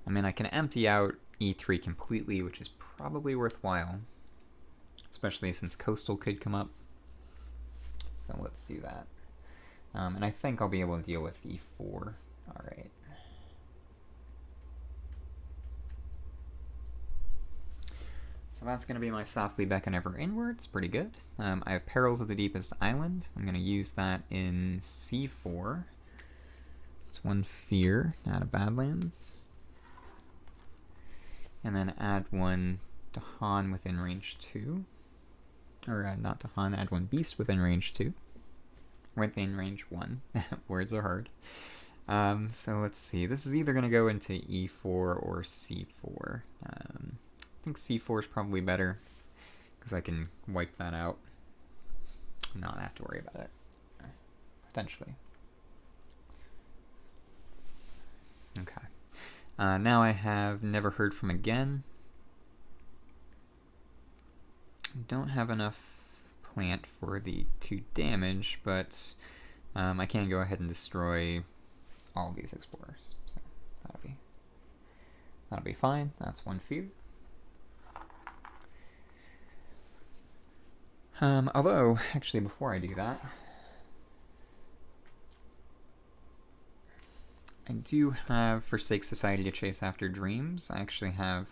Speaker 1: I mean, I can empty out E3 completely, which is probably worthwhile. Especially since coastal could come up. So let's do that. And I think I'll be able to deal with E4. Alright. So that's going to be my Softly Beckon Ever Inward. It's pretty good. I have Perils of the Deepest Island. I'm going to use that in C4. It's 1 fear, add a Badlands. And then add 1 Dahan within range 2. Or not Dahan, add 1 Beast within range 2. Within range 1. Words are hard. So let's see. This is either going to go into E4 or C4. I think C4 is probably better because I can wipe that out and not have to worry about it. Potentially. Okay. Now I have Never Heard From Again. Don't have enough plant for the 2 damage, but I can go ahead and destroy all these explorers. So that'll be fine. That's 1 fear. Although, actually, before I do that, I do have Forsake Society to chase after dreams. I actually have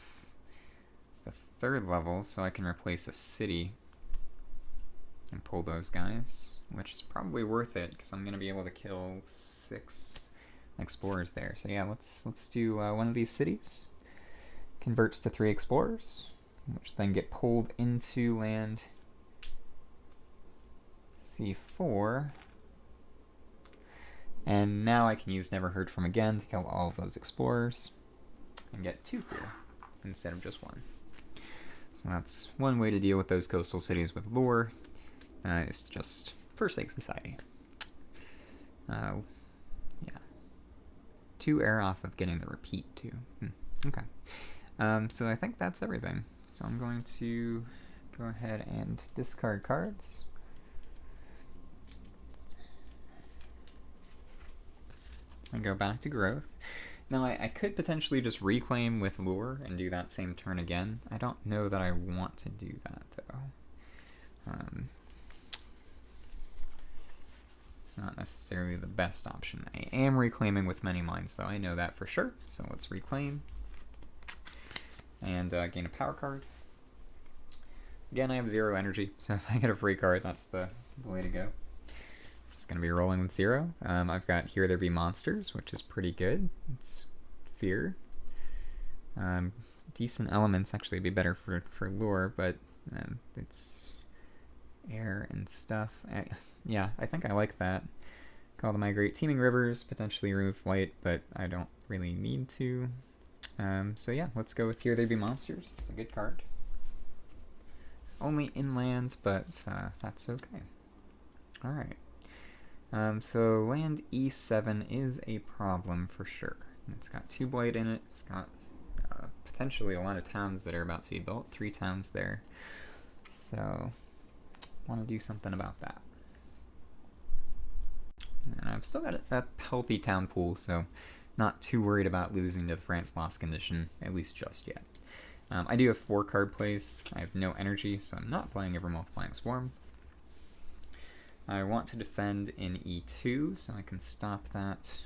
Speaker 1: the 3rd level, so I can replace a city and pull those guys. which is probably worth it because I'm gonna be able to kill 6 explorers there. So yeah, let's do one of these cities. Converts to 3 explorers, which then get pulled into land C4. And now I can use Never Heard From Again to kill all of those explorers and get 2 fear instead of just 1. So that's one way to deal with those coastal cities with lure. It's just Forsake Society. Yeah. 2 air off of getting the repeat too. Okay. So I think that's everything. So I'm going to go ahead and discard cards. And go back to growth. Now I could potentially just reclaim with lure and do that same turn again. I don't know that I want to do that though. It's not necessarily the best option. I am reclaiming with many minds though, I know that for sure. So let's reclaim. And gain a power card. Again, I have 0 energy, so if I get a free card, that's the way to go. Just going to be rolling with 0. I've got Here There Be Monsters, which is pretty good. It's fear. Decent elements actually be better for lure, but it's air and stuff. Yeah, I think I like that. Call to Migrate. Teeming Rivers, potentially remove white, but I don't really need to. So yeah, let's go with Here There Be Monsters. It's a good card. Only inland, but that's okay. Alright. So land E7 is a problem for sure. It's got 2 blight in it. It's got potentially a lot of towns that are about to be built. 3 towns there. So want to do something about that. And I've still got a healthy town pool, so not too worried about losing to the France loss condition, at least just yet. I do have 4 card plays. I have no energy, so I'm not playing Ever Multiplying Swarm. I want to defend in E2, so I can stop that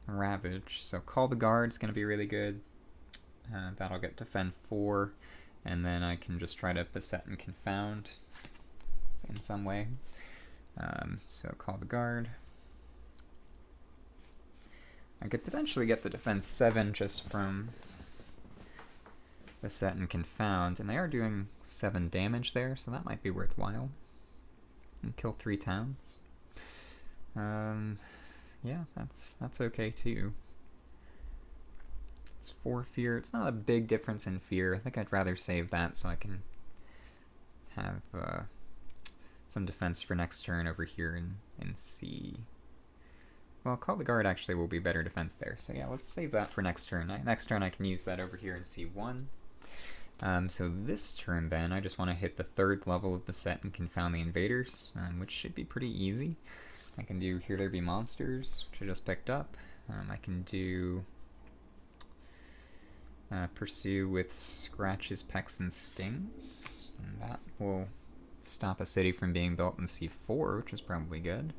Speaker 1: Ravage. So Call the Guard is going to be really good. That'll get defend 4, and then I can just try to beset and confound in some way. So Call the Guard. I could potentially get the defense 7 just from beset and confound, and they are doing 7 damage there, so that might be worthwhile. And kill 3 towns. Yeah, that's okay too. It's 4 fear. It's not a big difference in fear. I think I'd rather save that so I can have some defense for next turn over here and see. Well, Call the Guard actually will be better defense there. So yeah, let's save that for next turn. Next turn I can use that over here in C1. So this turn then, I just want to hit the 3rd level of Beset and Confound the Invaders, which should be pretty easy. I can do Here There Be Monsters, which I just picked up. I can do Pursue with Scratches, Pecks, and Stings. And that will stop a city from being built in C4, which is probably good.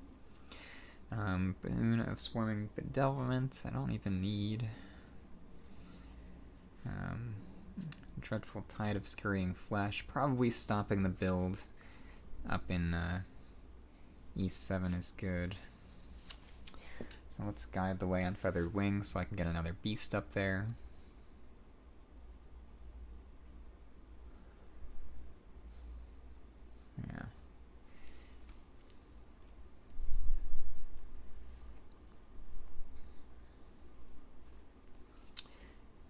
Speaker 1: Boon of Swarming Bedevilment, I don't even need. Dreadful Tide of Scurrying Flesh, probably stopping the build up in E7 is good. So let's guide the way on Feathered Wings so I can get another beast up there. Yeah.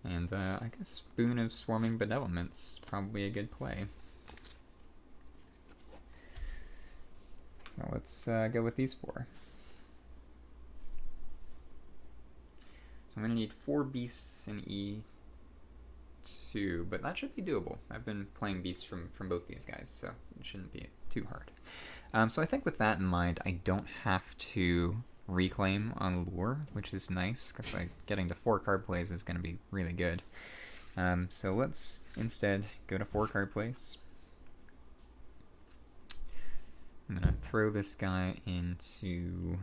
Speaker 1: And I guess Boon of Swarming Benevolent's probably a good play. So let's go with these 4. So I'm going to need 4 beasts in E2, but that should be doable. I've been playing beasts from both these guys, so it shouldn't be too hard. So I think with that in mind, I don't have to reclaim on lure, which is nice because like getting to 4 card plays is going to be really good. So let's instead go to 4 card plays. I'm going to throw this guy into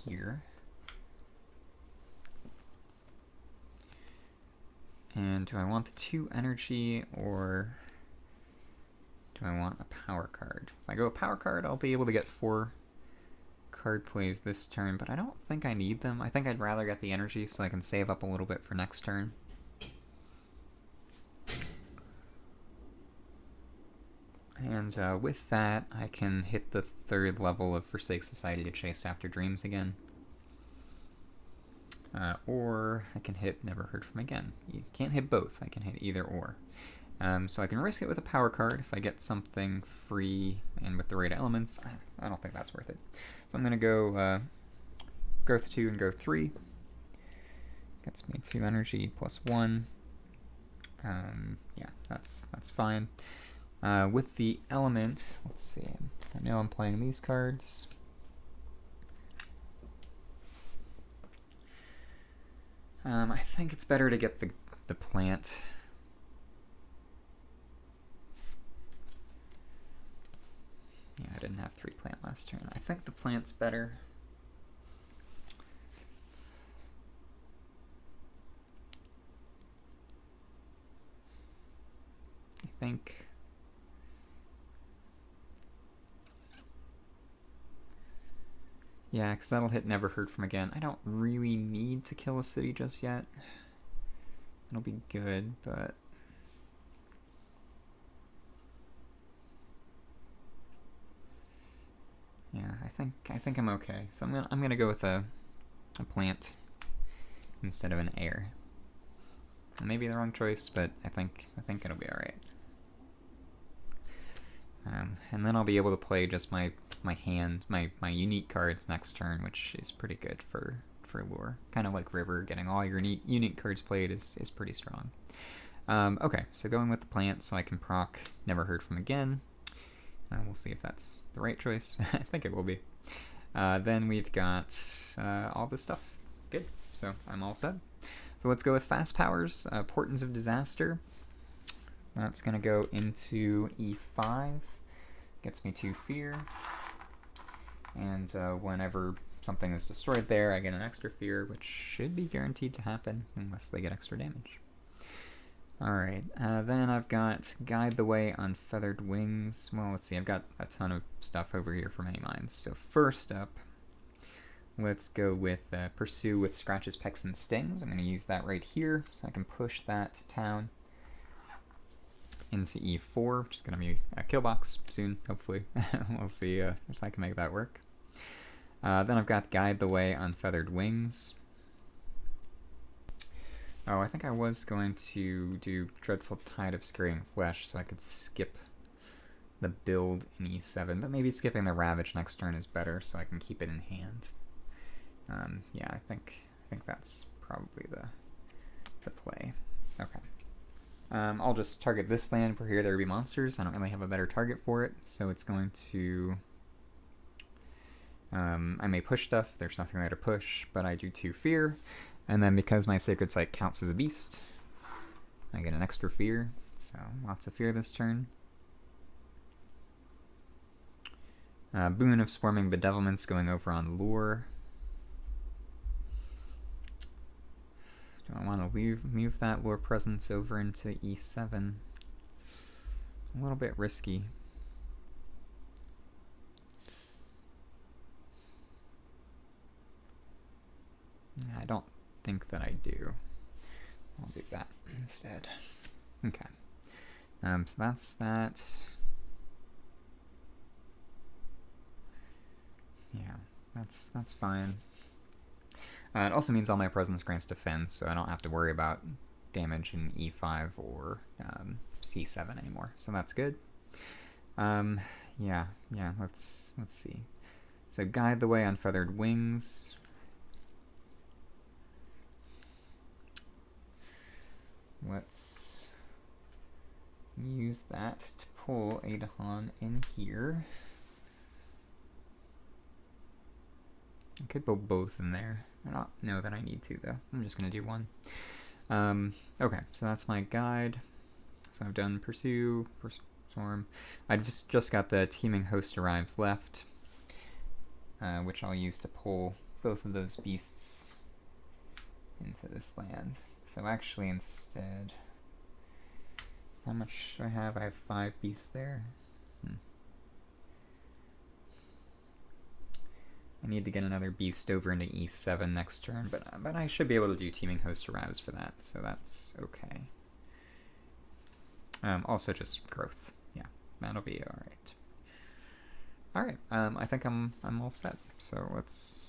Speaker 1: here. And do I want the 2 energy or do I want a power card? If I go a power card, I'll be able to get 4 card plays this turn, but I don't think I need them. I think I'd rather get the energy so I can save up a little bit for next turn. And with that, I can hit the 3rd level of Forsake Society to chase after Dreams again. Or I can hit Never Heard From Again. You can't hit both. I can hit either or. So I can risk it with a power card if I get something free and with the right elements. I don't think that's worth it. So I'm going to go Growth 2 and Growth 3. Gets me 2 energy plus 1. Yeah, that's fine. With the element, let's see. I know I'm playing these cards. I think it's better to get the plant. Yeah, I didn't have 3 plant last turn. I think the plant's better. I think. Yeah, because that'll hit Never Heard From Again. I don't really need to kill a city just yet. It'll be good, but... yeah, I think I'm okay. So I'm gonna go with a plant instead of an air. Maybe the wrong choice, but I think it'll be alright. And then I'll be able to play just my hand, my unique cards next turn, which is pretty good for lure. Kind of like River, getting all your unique cards played is pretty strong. Okay, so going with the plant so I can proc Never Heard From Again. We'll see if that's the right choice. I think it will be. Then we've got all this stuff. Good, so I'm all set. So let's go with fast powers. Portents of Disaster. That's going to go into E5. Gets me 2 fear. And whenever something is destroyed there, I get an extra fear, which should be guaranteed to happen unless they get extra damage. Alright, then I've got Guide the Way on Feathered Wings. Well, let's see, I've got a ton of stuff over here for Many Minds. So first up, let's go with Pursue with Scratches, Pecks, and Stings. I'm going to use that right here, so I can push that to town into E4, which is going to be a kill box soon, hopefully. We'll see if I can make that work. Then I've got Guide the Way on Feathered Wings. Oh, I think I was going to do Dreadful Tide of Scurrying Flesh so I could skip the build in E7, but maybe skipping the Ravage next turn is better so I can keep it in hand. Yeah, I think that's probably the play. Okay. I'll just target this land for Here There Be Monsters. I don't really have a better target for it, so it's going to... I may push stuff, there's nothing there to push, but I do 2 fear, and then because my Sacred Site counts as a beast, I get an extra fear, so lots of fear this turn. Boon of Swarming Bedevilments going over on Lure. Do I want to move that Lure Presence over into E7? A little bit risky. I don't think that I do. I'll do that instead. Okay. So that's that. Yeah, that's fine. It also means all my presence grants defense, so I don't have to worry about damage in E5 or C7 anymore. So that's good. Yeah. Let's see. So Guide the Way on Feathered Wings. Let's use that to pull Adahan in here. I could put both in there. I don't know that I need to, though. I'm just going to do one. Okay, so that's my guide. So I've done Pursue, Swarm. I've just got the Teeming Host Arrives left, which I'll use to pull both of those beasts into this land. So actually instead, how much do I have? I have 5 beasts there. I need to get another beast over into E7 next turn, but I should be able to do teaming host arrives for that, so that's okay. Also just growth. Yeah, that'll be all right. All right, I think I'm all set. So let's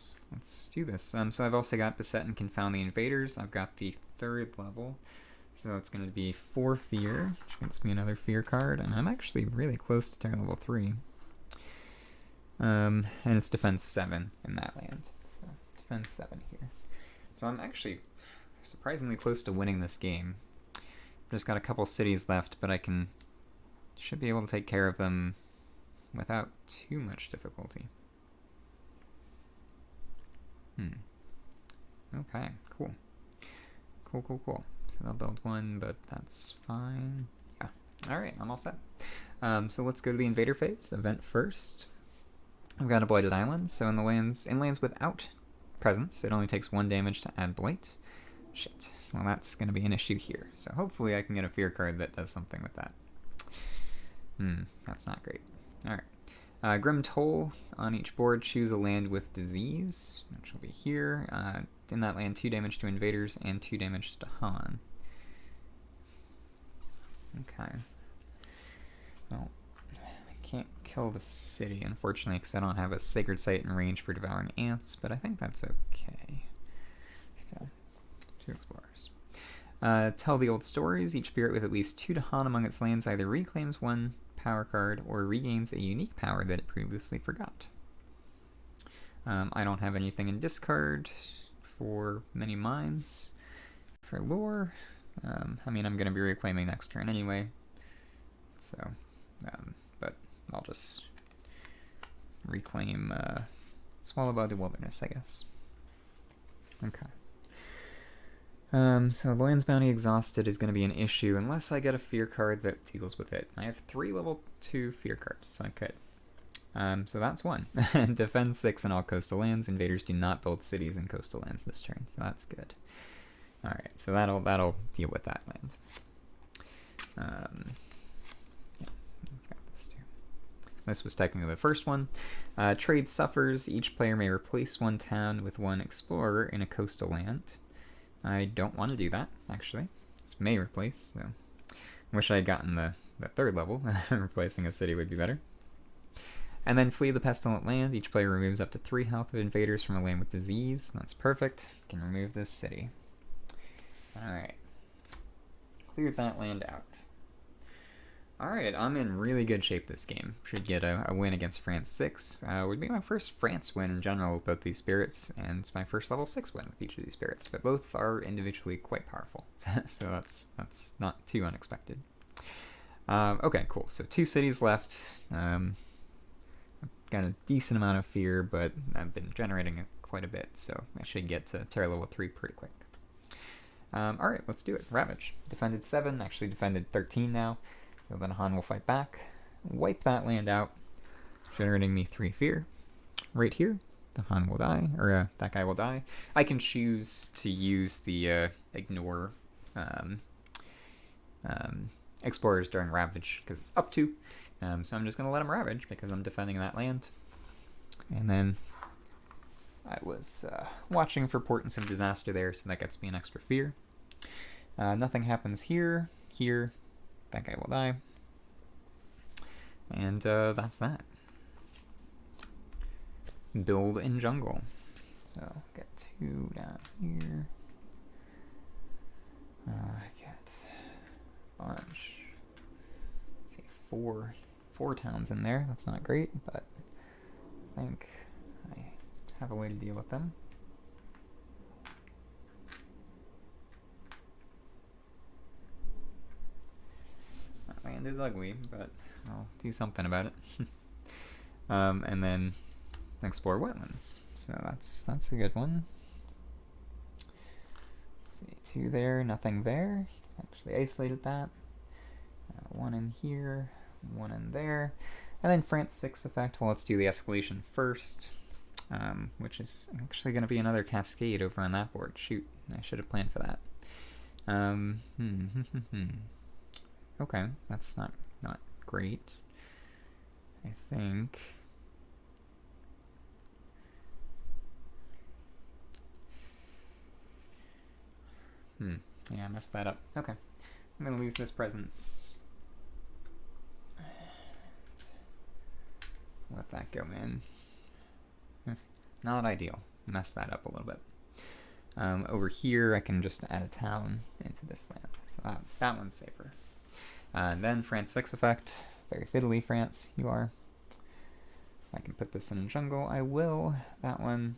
Speaker 1: do this. So I've also got Beset and Confound the Invaders. I've got the 3rd level, so it's going to be 4 fear, which gets me another fear card, and I'm actually really close to terror level 3. And it's defense 7 in that land. So defense 7 here. So I'm actually surprisingly close to winning this game. I've just got a couple cities left, but should be able to take care of them without too much difficulty. Okay, cool. Cool. So they'll build 1, but that's fine. Yeah. Alright, I'm all set. So let's go to the invader phase. Event first. I've got a blighted island, so in lands without presence, it only takes 1 damage to add blight. Shit. Well, that's going to be an issue here. So hopefully I can get a fear card that does something with that. That's not great. Alright. Grim Toll. On each board, choose a land with disease, which will be here. In that land, 2 damage to invaders and 2 damage to Han. Okay. Well, I can't kill the city, unfortunately, because I don't have a Sacred Site in range for Devouring Ants, but I think that's okay. Okay. 2 explorers. Tell the old stories. Each spirit with at least 2 to Han among its lands either reclaims 1 power card or regains a unique power that it previously forgot. I don't have anything in discard for many mines. For lore, I mean, I'm going to be reclaiming next turn anyway, so, but I'll just reclaim Swallow by the Wilderness, I guess. Okay. So Land's Bounty exhausted is going to be an issue unless I get a fear card that deals with it. I have 3 level 2 fear cards, so I could. So that's 1. Defend 6 in all coastal lands. Invaders do not build cities in coastal lands this turn, so that's good. Alright, so that'll deal with that land. Yeah, got this too. This was technically the first one. Trade suffers. Each player may replace 1 town with 1 explorer in a coastal land. I don't want to do that, actually. It's may replace, so I wish I had gotten the 3rd level. Replacing a city would be better. And then flee the pestilent land. Each player removes up to 3 health of invaders from a land with disease. That's perfect. Can remove this city. Alright. Cleared that land out. Alright, I'm in really good shape this game. Should get a win against France 6. Would be my first France win in general with both these spirits, and it's my first level 6 win with each of these spirits, but both are individually quite powerful. So that's not too unexpected. Okay, cool. So 2 cities left. I've got a decent amount of fear, but I've been generating it quite a bit, so I should get to terror level 3 pretty quick. Alright, let's do it. Ravage. Defended 7, actually defended 13 now. So then Han will fight back, wipe that land out, generating me 3 fear. Right here, the Han will die, or that guy will die. I can choose to use the ignore explorers during Ravage, because it's up to. So I'm just going to let him Ravage, because I'm defending that land. And then I was watching for portents of disaster there, so that gets me an extra fear. Nothing happens here, that guy will die. And that's that. Build in jungle. So get 2 down here. Get a bunch. Let's see, 4 towns in there. That's not great, but I think I have a way to deal with them. That land is ugly, but I'll do something about it. And then explore wetlands. So that's a good one. Let's see, 2 there, nothing there. Actually isolated that. 1 in here, 1 in there. And then France 6 effect. Well, let's do the escalation first, which is actually going to be another cascade over on that board. Shoot, I should have planned for that. Okay, that's not great. I think Yeah, I messed that up. Okay. I'm going to lose this presence. Let that go in. Not ideal. Messed that up a little bit. Over here, I can just add a town into this land. So that one's safer. Then France 6 effect. Very fiddly, France, you are. I can put this in a jungle. I will. That one.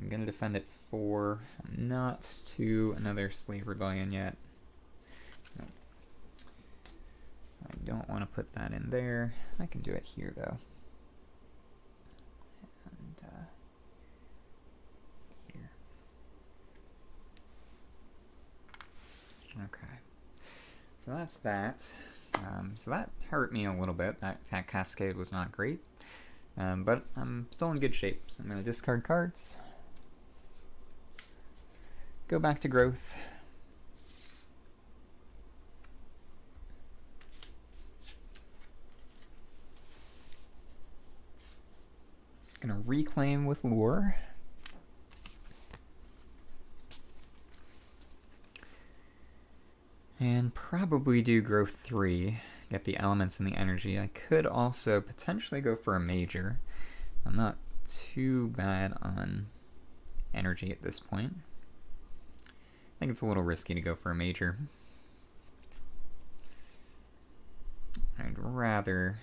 Speaker 1: I'm going to defend it 4. I'm not to another slave rebellion yet. No. So I don't want to put that in there. I can do it here, though. And here. Okay. So that's that. So that hurt me a little bit. That cascade was not great. But I'm still in good shape. So I'm going to discard cards. Go back to growth. Gonna reclaim with lure. And probably do growth 3. Get the elements and the energy. I could also potentially go for a major. I'm not too bad on energy at this point. I think it's a little risky to go for a major. I'd rather...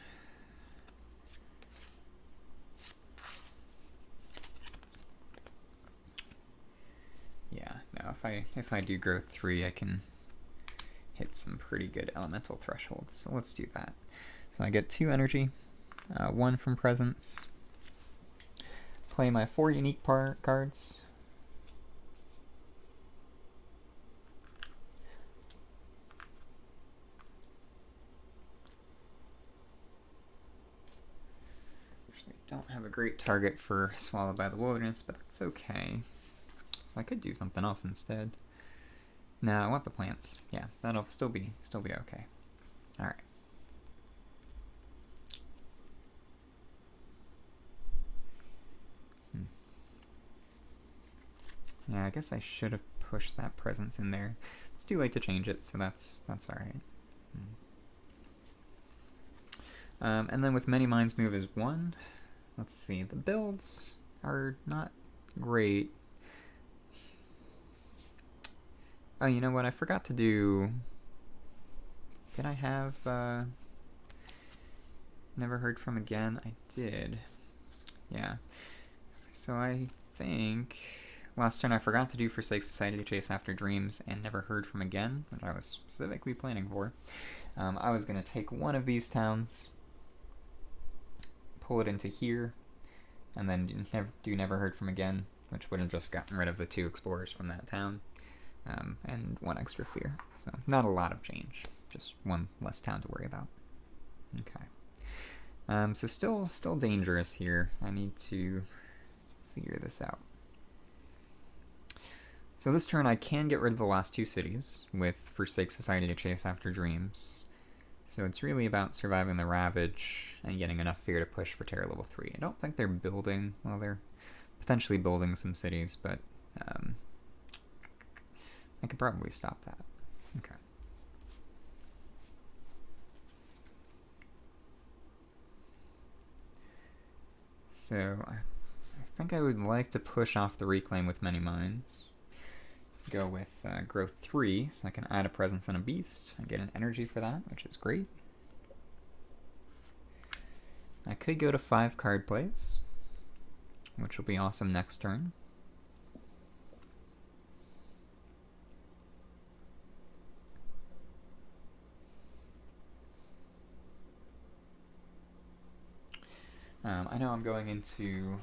Speaker 1: Yeah, no, if I do growth 3, I can hit some pretty good elemental thresholds. So let's do that. So I get 2 energy, 1 from presence. Play my 4 unique cards. Actually, don't have a great target for Swallowed by the Wilderness, but that's okay. So I could do something else instead. No, I want the plants. Yeah, that'll still be okay. All right. Yeah, I guess I should have pushed that presence in there. It's too late to change it, so that's all right. And then with Many Minds move is 1. Let's see. The builds are not great. Oh, you know what? I forgot to do... Did I have... Never Heard From Again? I did. Yeah. So I think... Last turn I forgot to do Forsake Society, Chase After Dreams, and Never Heard From Again, which I was specifically planning for. I was going to take one of these towns, pull it into here, and then do Never Heard From Again, which would have just gotten rid of the 2 explorers from that town. And 1 extra fear. So not a lot of change. Just 1 less town to worry about. Okay. So still dangerous here. I need to figure this out. So this turn I can get rid of the last 2 cities with Forsake Society to Chase After Dreams. So it's really about surviving the Ravage and getting enough fear to push for Terror level 3. I don't think they're building... Well, they're potentially building some cities, but... I could probably stop that. Okay. So I think I would like to push off the Reclaim with Many Minds. Go with Growth 3, so I can add a presence and a beast. I get an energy for that, which is great. I could go to 5 card plays, which will be awesome next turn. I know I'm going into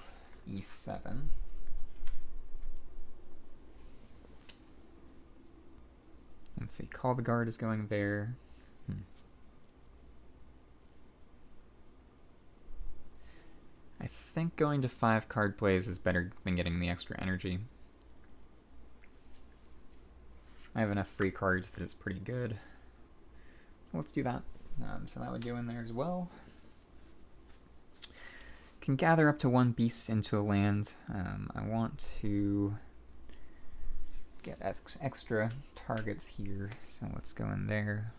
Speaker 1: E7. Let's see, Call the Guard is going there. I think going to 5 card plays is better than getting the extra energy. I have enough free cards that it's pretty good. So let's do that. So that would go in there as well. Can gather up to 1 beast into a land. I want to get extra targets here, so let's go in there.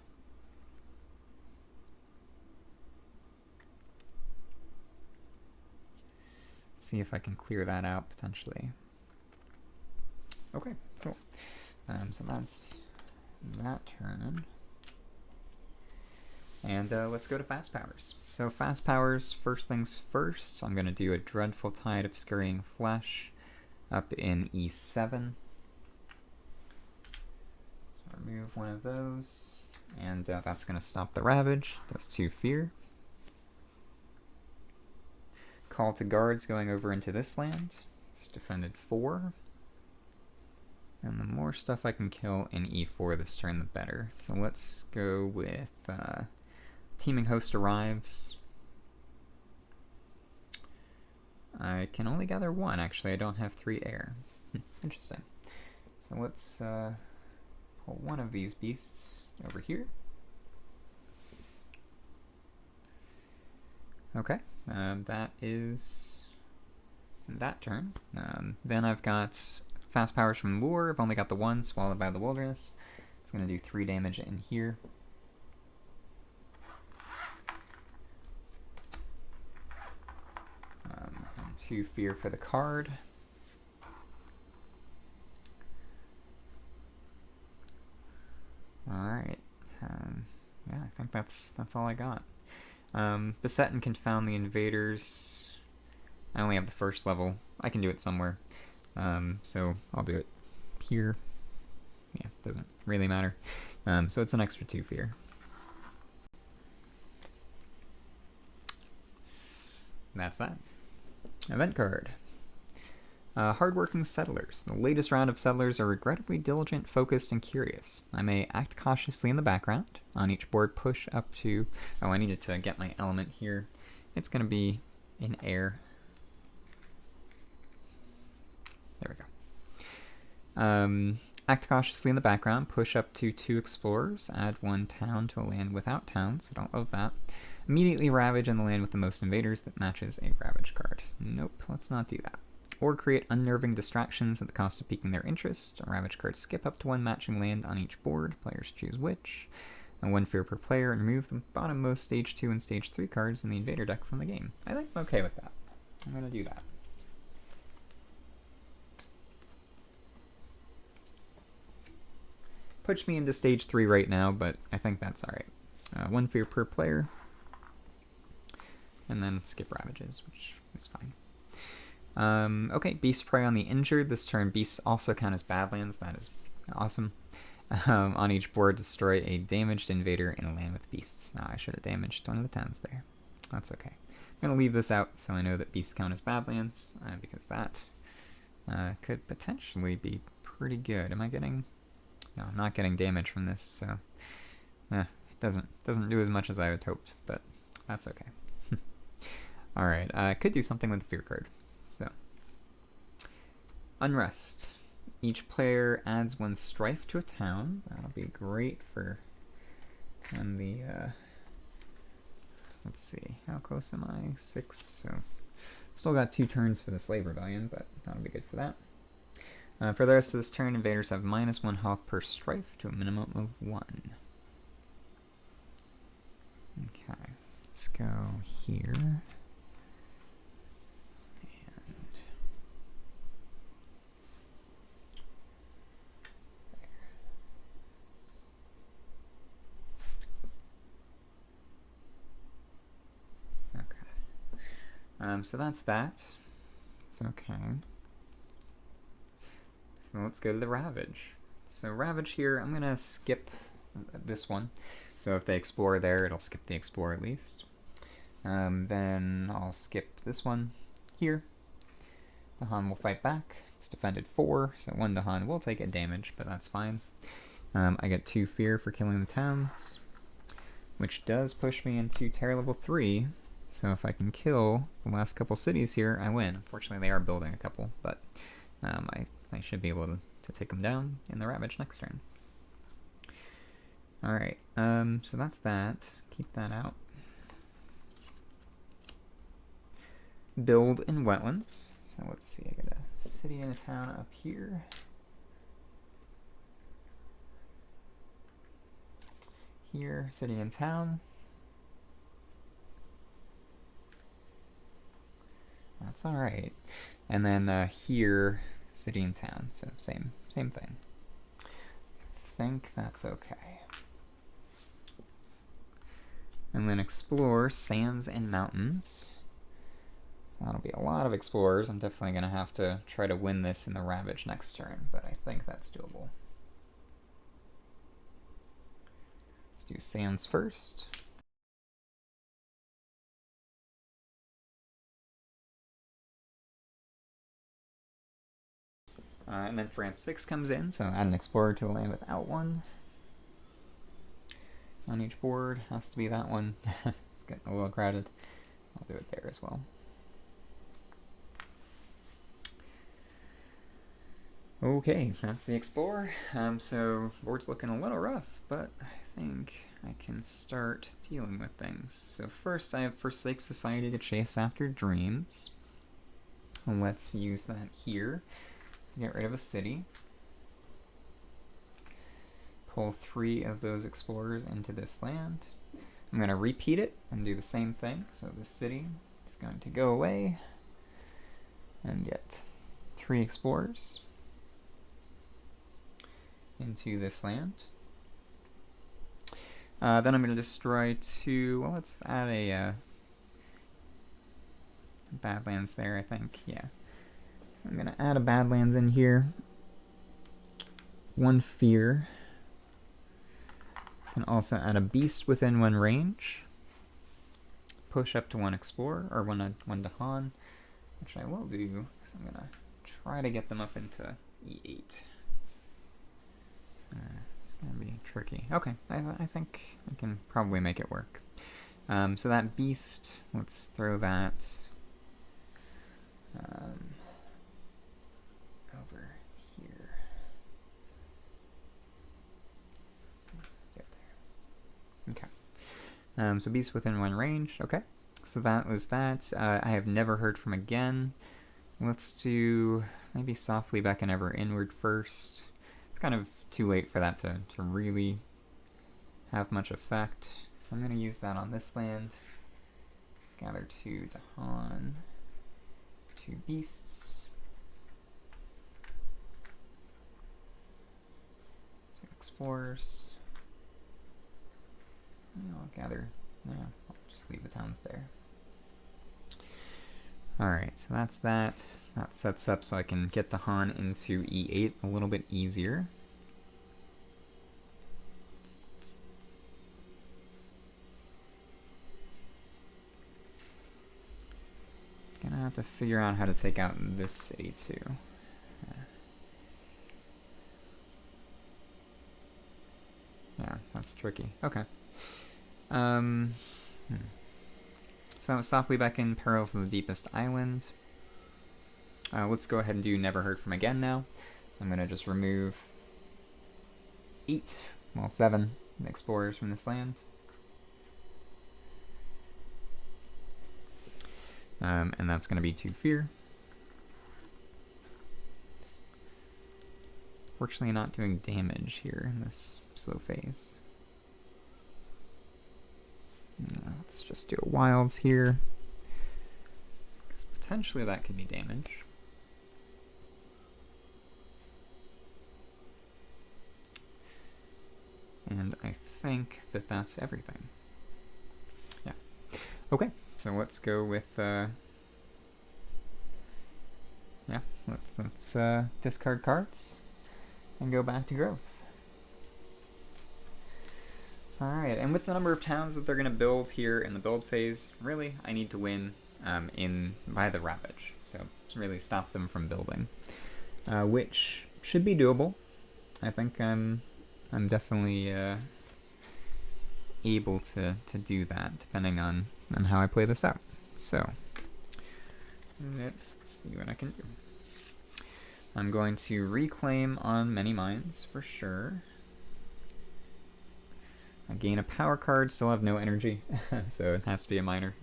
Speaker 1: See if I can clear that out potentially. Okay, cool. So that's that turn. And let's go to fast powers. So fast powers, first things first, I'm going to do a Dreadful Tide of Scurrying Flesh up in E7. So remove one of those, and that's going to stop the Ravage. Does 2 fear. Call to Guards going over into this land. It's defended 4. And the more stuff I can kill in E4 this turn, the better. So let's go with Teeming Host arrives. I can only gather 1, actually. I don't have 3 air. Interesting. So let's pull one of these beasts over here. Okay, that is that turn. Then I've got fast powers from Lure. I've only got the 1, Swallowed by the Wilderness. It's going to do 3 damage in here. And 2 fear for the card. Alright. Yeah, I think that's all I got. Beset and Confound the Invaders. I only have the first level. I can do it somewhere. So I'll do it here. Yeah, doesn't really matter. So it's an extra 2 fear. And that's that. Event card. Hardworking Settlers. The latest round of Settlers are regrettably diligent, focused, and curious. I may act cautiously in the background. On each board, push up to... Oh, I needed to get my element here. It's going to be in air. There we go. Act cautiously in the background. Push up to 2 explorers. Add 1 town to a land without towns. I don't love that. Immediately ravage in the land with the most invaders that matches a ravage card. Nope, let's not do that. Or create unnerving distractions at the cost of piquing their interest. A ravage card skip up to 1 matching land on each board. Players choose which. And 1 fear per player, and remove the bottommost stage 2 and stage 3 cards in the invader deck from the game. I think I'm okay with that. I'm going to do that. Puts me into stage 3 right now, but I think that's alright. 1 fear per player. And then skip ravages, which is fine. Okay, Beast Prey on the Injured. This turn, Beasts also count as Badlands. That is awesome. On each board, destroy a damaged invader in a land with beasts. I should have damaged one of the towns there. That's okay. I'm going to leave this out so I know that beasts count as Badlands, because that could potentially be pretty good. Am I getting... No, I'm not getting damage from this, so... it doesn't do as much as I had hoped, but that's okay. Alright, I could do something with the fear card. So, Unrest. Each player adds 1 strife to a town. That'll be great for when the, let's see, how close am I? 6, so still got 2 turns for the Slave Rebellion, but that'll be good for that. For the rest of this turn, invaders have -1 health per strife to a minimum of 1. Okay, let's go here. So that's that. It's okay. So let's go to the Ravage. So Ravage here, I'm going to skip this one. So if they explore there, it'll skip the explore at least. Then I'll skip this one here. Dahan will fight back. It's defended 4, so 1 Dahan will take a damage, but that's fine. I get 2 fear for killing the towns, which does push me into Terror level 3. So if I can kill the last couple cities here, I win. Unfortunately, they are building a couple, but I should be able to take them down in the Ravage next turn. Alright, so that's that. Keep that out. Build in Wetlands. So let's see, I got a city and a town up here. here, city and town. That's all right. And then here, city and town. So same thing. I think that's okay. And then explore sands and mountains. That'll be a lot of explorers. I'm definitely going to have to try to win this in the Ravage next turn, but I think that's doable. Let's do sands first. And then France 6 comes in, so add an explorer to a land without one. On each board, has to be that one. It's getting a little crowded. I'll do it there as well. Okay, that's the explorer. So board's looking a little rough, but I think I can start dealing with things. So first I have Forsake Society to chase after dreams. Let's use that here. Get rid of a city. Pull 3 of those explorers into this land. I'm going to repeat it and do the same thing. So this city is going to go away and get 3 explorers into this land. Then I'm going to destroy 2. Well, let's add a Badlands there, I think. Yeah. I'm going to add a Badlands in here. 1 fear. And also add a beast within 1 range. Push up to 1 explorer, or 1 Dahan, which I will do, because I'm going to try to get them up into E8. It's going to be tricky. Okay, I think I can probably make it work. So that beast, let's throw that over here. Okay. So beast within 1 range. Okay. So that was that. I have never heard from again. Let's do maybe softly beckon ever inward first. It's kind of too late for that to really have much effect. So I'm going to use that on this land. Gather 2 Dahan. 2 beasts. 2 explorers. I'll gather. No, I'll just leave the towns there. Alright, so that's that. That sets up so I can get Dahan into E8 a little bit easier. Gonna have to figure out how to take out this city too. Yeah, that's tricky. Okay. So softly beckon perils of the deepest island. Let's go ahead and do never heard from again now. So I'm gonna just remove 7 explorers from this land. And that's gonna be 2 fear. Fortunately not doing damage here in this slow phase. Let's just do a wilds here, because potentially that could be damage. And I think that that's everything. Yeah. Okay, so let's go with yeah, let's discard cards and go back to growth. Alright, and with the number of towns that they're going to build here in the build phase, really, I need to win by the Ravage. So, to really stop them from building. Which should be doable. I think I'm definitely able to do that, depending on how I play this out. So, let's see what I can do. I'm going to reclaim on many mines, for sure. I gain a power card, still have no energy, so it has to be a minor.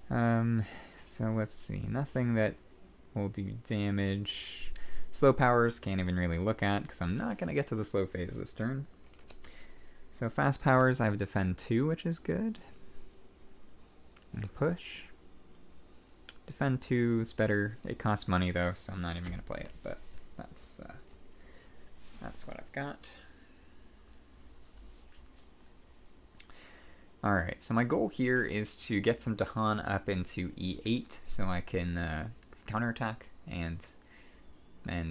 Speaker 1: So let's see, nothing that will do damage. Slow powers can't even really look at because I'm not going to get to the slow phase this turn. So fast powers, I have defend 2, which is good. And push. Defend 2 is better. It costs money though, so I'm not even going to play it, but that's what I've got. Alright, so my goal here is to get some Dahan up into E8 so I can counterattack and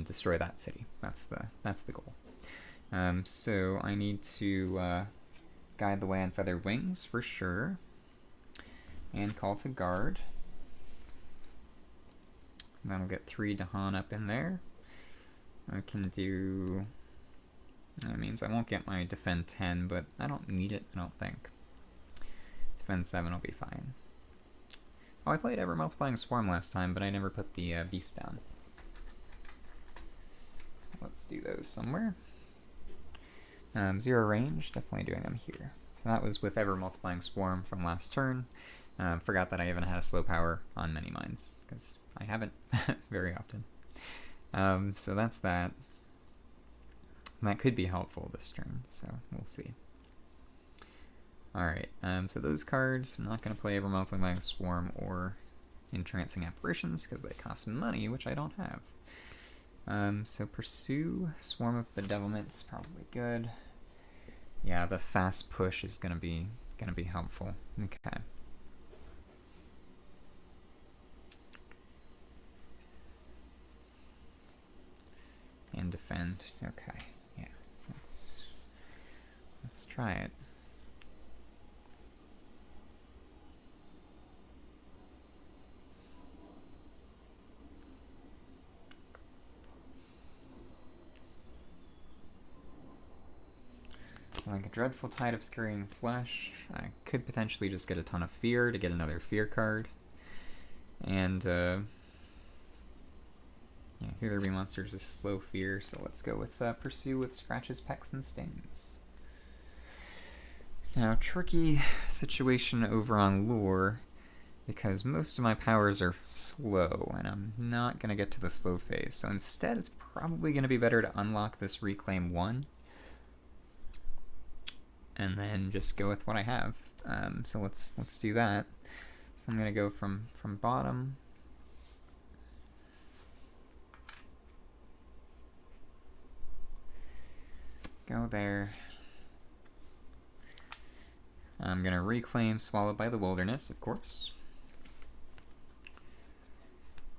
Speaker 1: destroy that city. That's the goal. So I need to guide the way on Feathered Wings for sure. And call to guard. That'll get 3 Dahan up in there. I can do... That means I won't get my defend 10, but I don't need it, I don't think. Defend 7 will be fine. Oh, I played Ever Multiplying Swarm last time, but I never put the beast down. Let's do those somewhere. 0 range, definitely doing them here. So that was with Ever Multiplying Swarm from last turn. Forgot that I haven't had a slow power on many mines, because I haven't very often. So that's that. And that could be helpful this turn, so we'll see. Alright, so those cards, I'm not going to play Ever Multiplying Swarm or Entrancing Apparitions, because they cost money, which I don't have. So Pursue, Swarm of Bedevilment's probably good. Yeah, the fast push is gonna be helpful. Okay. And defend. Okay. Yeah. Let's try it. Like a Dreadful Tide of Scurrying Flesh. I could potentially just get a ton of fear to get another fear card. And, yeah, Here There Be Monsters is slow fear, so let's go with Pursue with Scratches, Pecks, and Stings. Now, tricky situation over on Lure, because most of my powers are slow, and I'm not going to get to the slow phase. So instead, it's probably going to be better to unlock this Reclaim 1. And then just go with what I have. So let's do that. So I'm gonna go from bottom. Go there. I'm gonna reclaim Swallowed by the Wilderness, of course.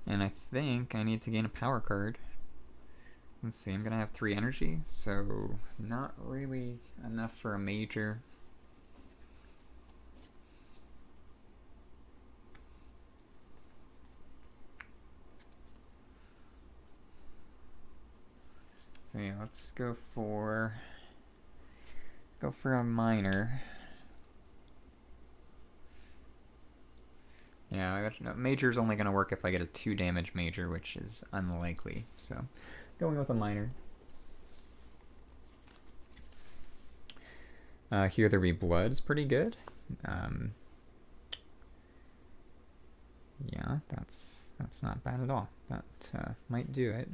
Speaker 1: And I think I need to gain a power card. Let's see, I'm gonna have 3 energy, so not really enough for a major. So yeah, let's go for a minor. Yeah, major's only gonna work if I get a 2 damage major, which is unlikely, so going with a minor. Here There Be Blood is pretty good. Yeah, that's not bad at all. That might do it.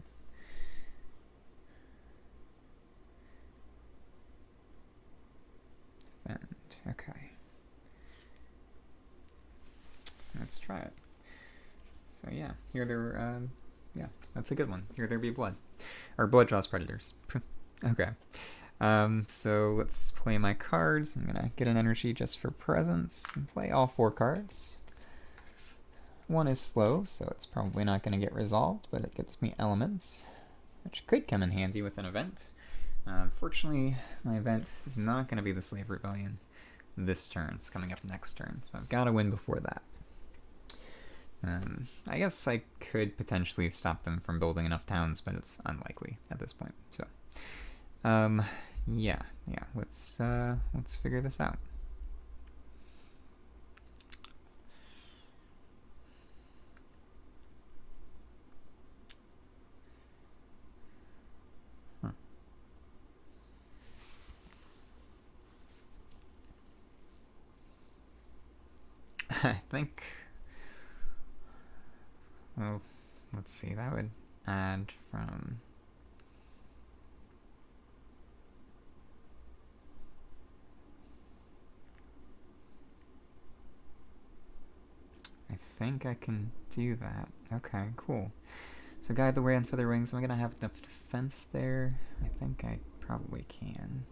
Speaker 1: And okay, let's try it. So yeah, yeah, that's a good one. Here There Be Blood, or Blood Draws Predators. Okay. So let's play my cards. I'm gonna get an energy just for presence and play all 4 cards. 1 is slow, so it's probably not gonna get resolved, but it gives me elements, which could come in handy with an event. Unfortunately, my event is not gonna be the Slave Rebellion this turn. It's coming up next turn, so I've gotta win before that. I guess I could potentially stop them from building enough towns, but it's unlikely at this point. So, yeah, let's figure this out. I think. Well, let's see. That would add from... I think I can do that. Okay, cool. So guide the way on feather wings. Am I gonna have enough defense there? I think I probably can.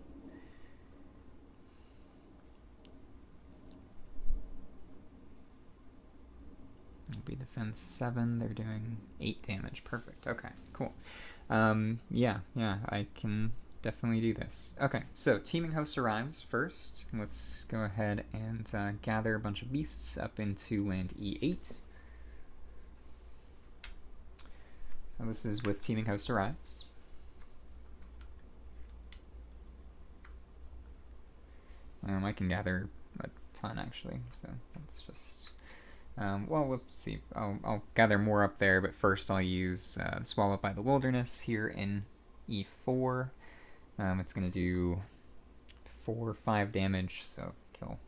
Speaker 1: It'll be defense 7. They're doing 8 damage. Perfect. Okay, cool. Yeah, I can definitely do this. Okay, so Teeming Host arrives first. Let's go ahead and gather a bunch of beasts up into land E8. So this is with Teeming Host arrives. I can gather a ton, actually, so let's just... well, we'll see. I'll gather more up there, but first I'll use Swallowed by the Wilderness here in E4. It's going to do 4 or 5 damage, so kill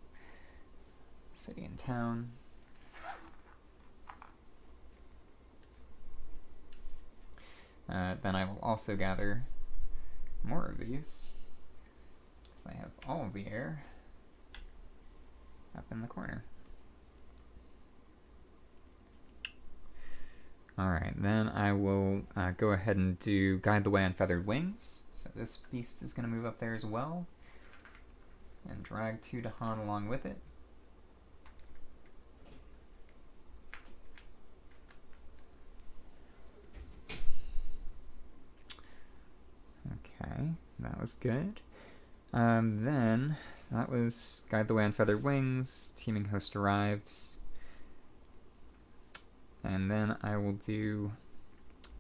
Speaker 1: city and town. Then I will also gather more of these. So I have all of the air up in the corner. Alright, then I will go ahead and do Guide the Way on Feathered Wings. So this beast is going to move up there as well. And drag 2 Dahan along with it. Okay, that was good. Then, so that was Guide the Way on Feathered Wings, Teeming Host arrives. And then I will do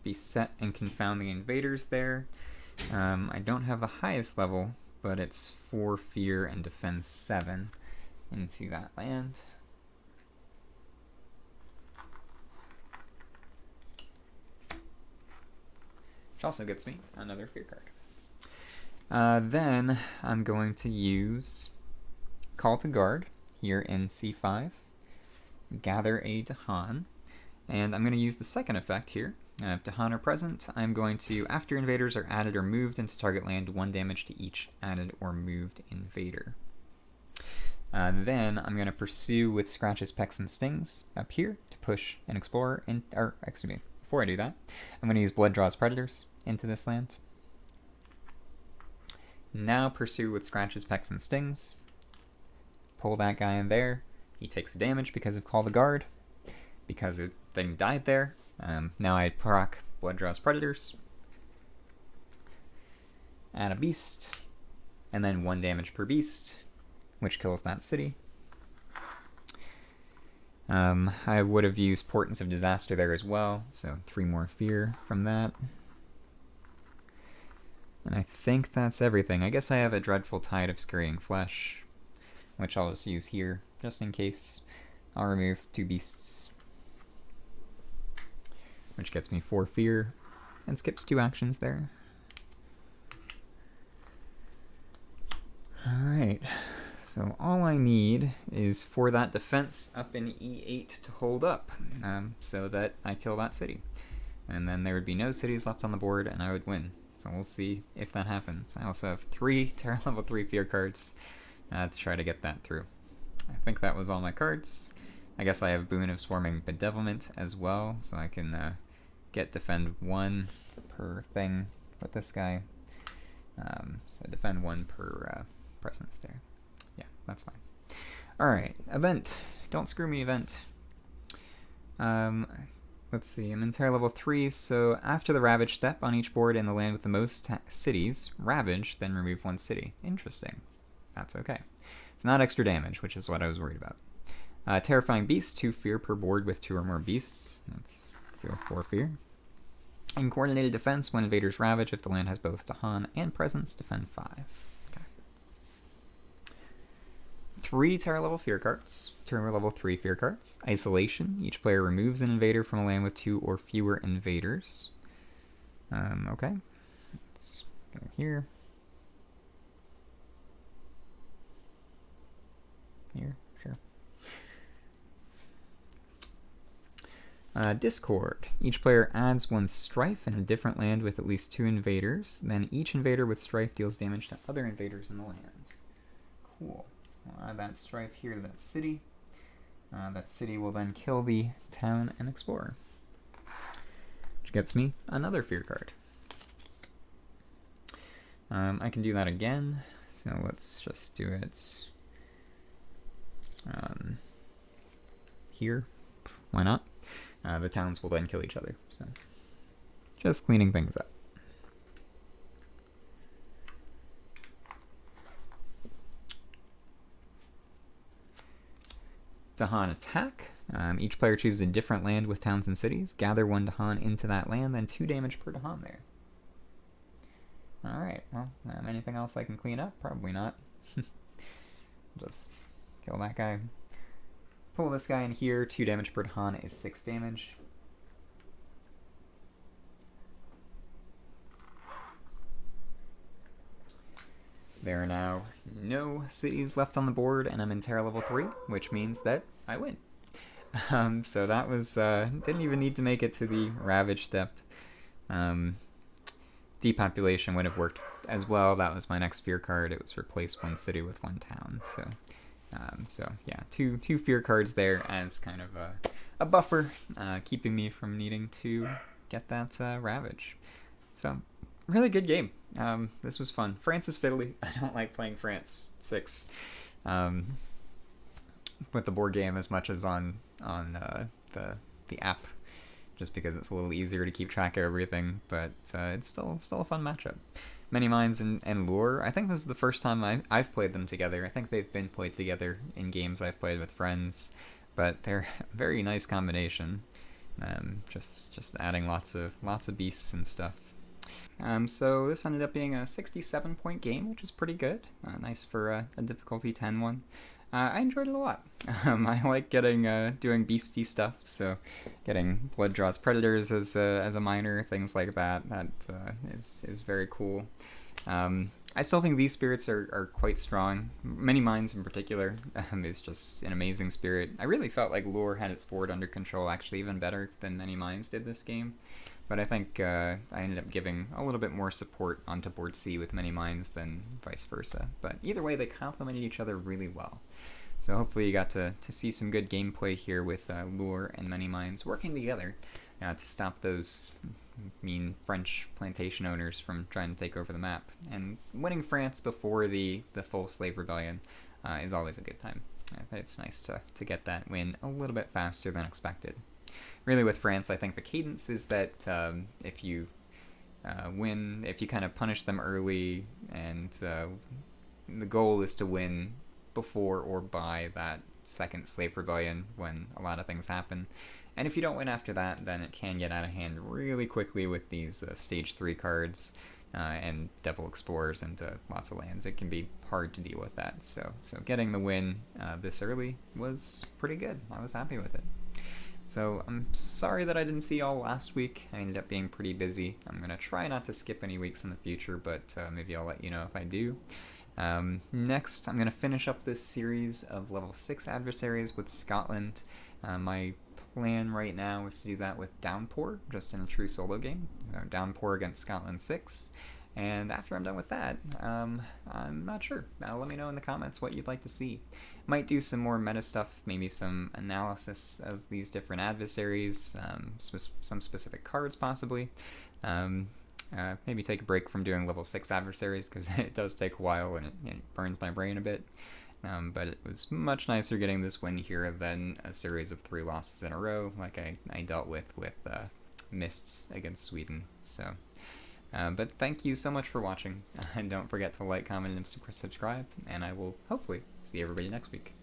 Speaker 1: Beset and Confound the Invaders there. I don't have the highest level, but it's 4 Fear and Defense 7 into that land. Which also gets me another Fear card. Then I'm going to use Call to Guard here in C5, gather a Dahan, and I'm going to use the second effect here. If Dahan are present, I'm going to, after invaders are added or moved into target land, 1 damage to each added or moved invader. Then I'm going to pursue with Scratches, Pecks, and Stings up here to push an Explorer, or excuse me, before I do that, I'm going to use Blood Draws Predators into this land. Now pursue with Scratches, Pecks, and Stings. Pull that guy in there. He takes damage because of Call the Guard, because a thing died there. Now I proc Blood Draws Predators. Add a beast. And then 1 damage per beast, which kills that city. I would have used Portents of Disaster there as well, so 3 more fear from that. And I think that's everything. I guess I have a Dreadful Tide of Scurrying Flesh, which I'll just use here, just in case. I'll remove 2 beasts, which gets me 4 fear, and skips 2 actions there. Alright, so all I need is for that defense up in E8 to hold up, so that I kill that city. And then there would be no cities left on the board, and I would win. So we'll see if that happens. I also have 3 Terra level 3 fear cards to try to get that through. I think that was all my cards. I guess I have Boon of Swarming Bedevilment as well, so I can get defend 1 per thing with this guy. So defend 1 per presence there. Yeah, that's fine. Alright, event. Don't screw me, event. Let's see, I'm in Terra level 3, so after the Ravage step on each board in the land with the most cities, Ravage, then remove 1 city. Interesting. That's okay. It's not extra damage, which is what I was worried about. Terrifying Beast, 2 fear per board with 2 or more beasts. That's 4 fear. And Coordinated Defense, when invaders ravage, if the land has both Dahan and Presence, defend 5. Okay. 3 Terra level fear cards. Terra level 3 fear cards. Isolation, each player removes an invader from a land with 2 or fewer invaders. Okay. Let's go here. Here, sure. Discord. Each player adds one strife in a different land with at least 2 invaders. Then each invader with strife deals damage to other invaders in the land. Cool. I'll add that strife here to that city. That city will then kill the town and explorer, which gets me another fear card. I can do that again, so let's just do it here. Why not? The towns will then kill each other, so just cleaning things up. Dahan attack. Each player chooses a different land with towns and cities. Gather 1 Dahan into that land, then 2 damage per Dahan there. Alright, well, anything else I can clean up? Probably not. Just kill that guy. Pull this guy in here. 2 damage per Dahan is 6 damage. There are now no cities left on the board, and I'm in Terra level 3, which means that I win. So that was, didn't even need to make it to the Ravage step. Depopulation would have worked as well. That was my next fear card. It was replace 1 city with 1 town. So yeah, two fear cards there as kind of a buffer, keeping me from needing to get that Ravage. So really good game. This was fun. France is fiddly. I don't like playing France 6 with the board game as much as on the app, just because it's a little easier to keep track of everything. But it's still a fun matchup. Many Minds and Lure. I think this is the first time I've played them together. I think they've been played together in games I've played with friends, but they're a very nice combination. Just adding lots of beasts and stuff. So this ended up being a 67-point game, which is pretty good. Nice for a difficulty 10 one. I enjoyed it a lot. I like doing beastie stuff, so getting Blood Draws Predators as a minor, things like that. That is very cool. I still think these spirits are quite strong. Many Minds in particular is just an amazing spirit. I really felt like Lure had its board under control, actually even better than Many Minds did this game. But I think I ended up giving a little bit more support onto board C with Many Minds than vice versa. But either way, they complemented each other really well. So hopefully you got to see some good gameplay here with Lure and Many Minds working together to stop those mean French plantation owners from trying to take over the map. And winning France before the full slave rebellion is always a good time. I think it's nice to get that win a little bit faster than expected. Really, with France, I think the cadence is that if you win, if you kind of punish them early, and the goal is to win before or by that second slave rebellion when a lot of things happen. And if you don't win after that, then it can get out of hand really quickly with these stage 3 cards and Devil Explorers into lots of lands. It can be hard to deal with that. So getting the win this early was pretty good. I was happy with it. So I'm sorry that I didn't see y'all last week. I ended up being pretty busy. I'm going to try not to skip any weeks in the future, but maybe I'll let you know if I do. Next, I'm going to finish up this series of level 6 adversaries with Scotland. My plan right now is to do that with Downpour, just in a true solo game. So Downpour against Scotland 6. And after I'm done with that, I'm not sure. Let me know in the comments what you'd like to see. Might do some more meta stuff, maybe some analysis of these different adversaries, some specific cards possibly. Maybe take a break from doing level 6 adversaries, because it does take a while and it burns my brain a bit. But it was much nicer getting this win here than a series of 3 losses in a row like I dealt with Mists against Sweden. So, but thank you so much for watching, and don't forget to like, comment, and subscribe, and I will hopefully see everybody next week.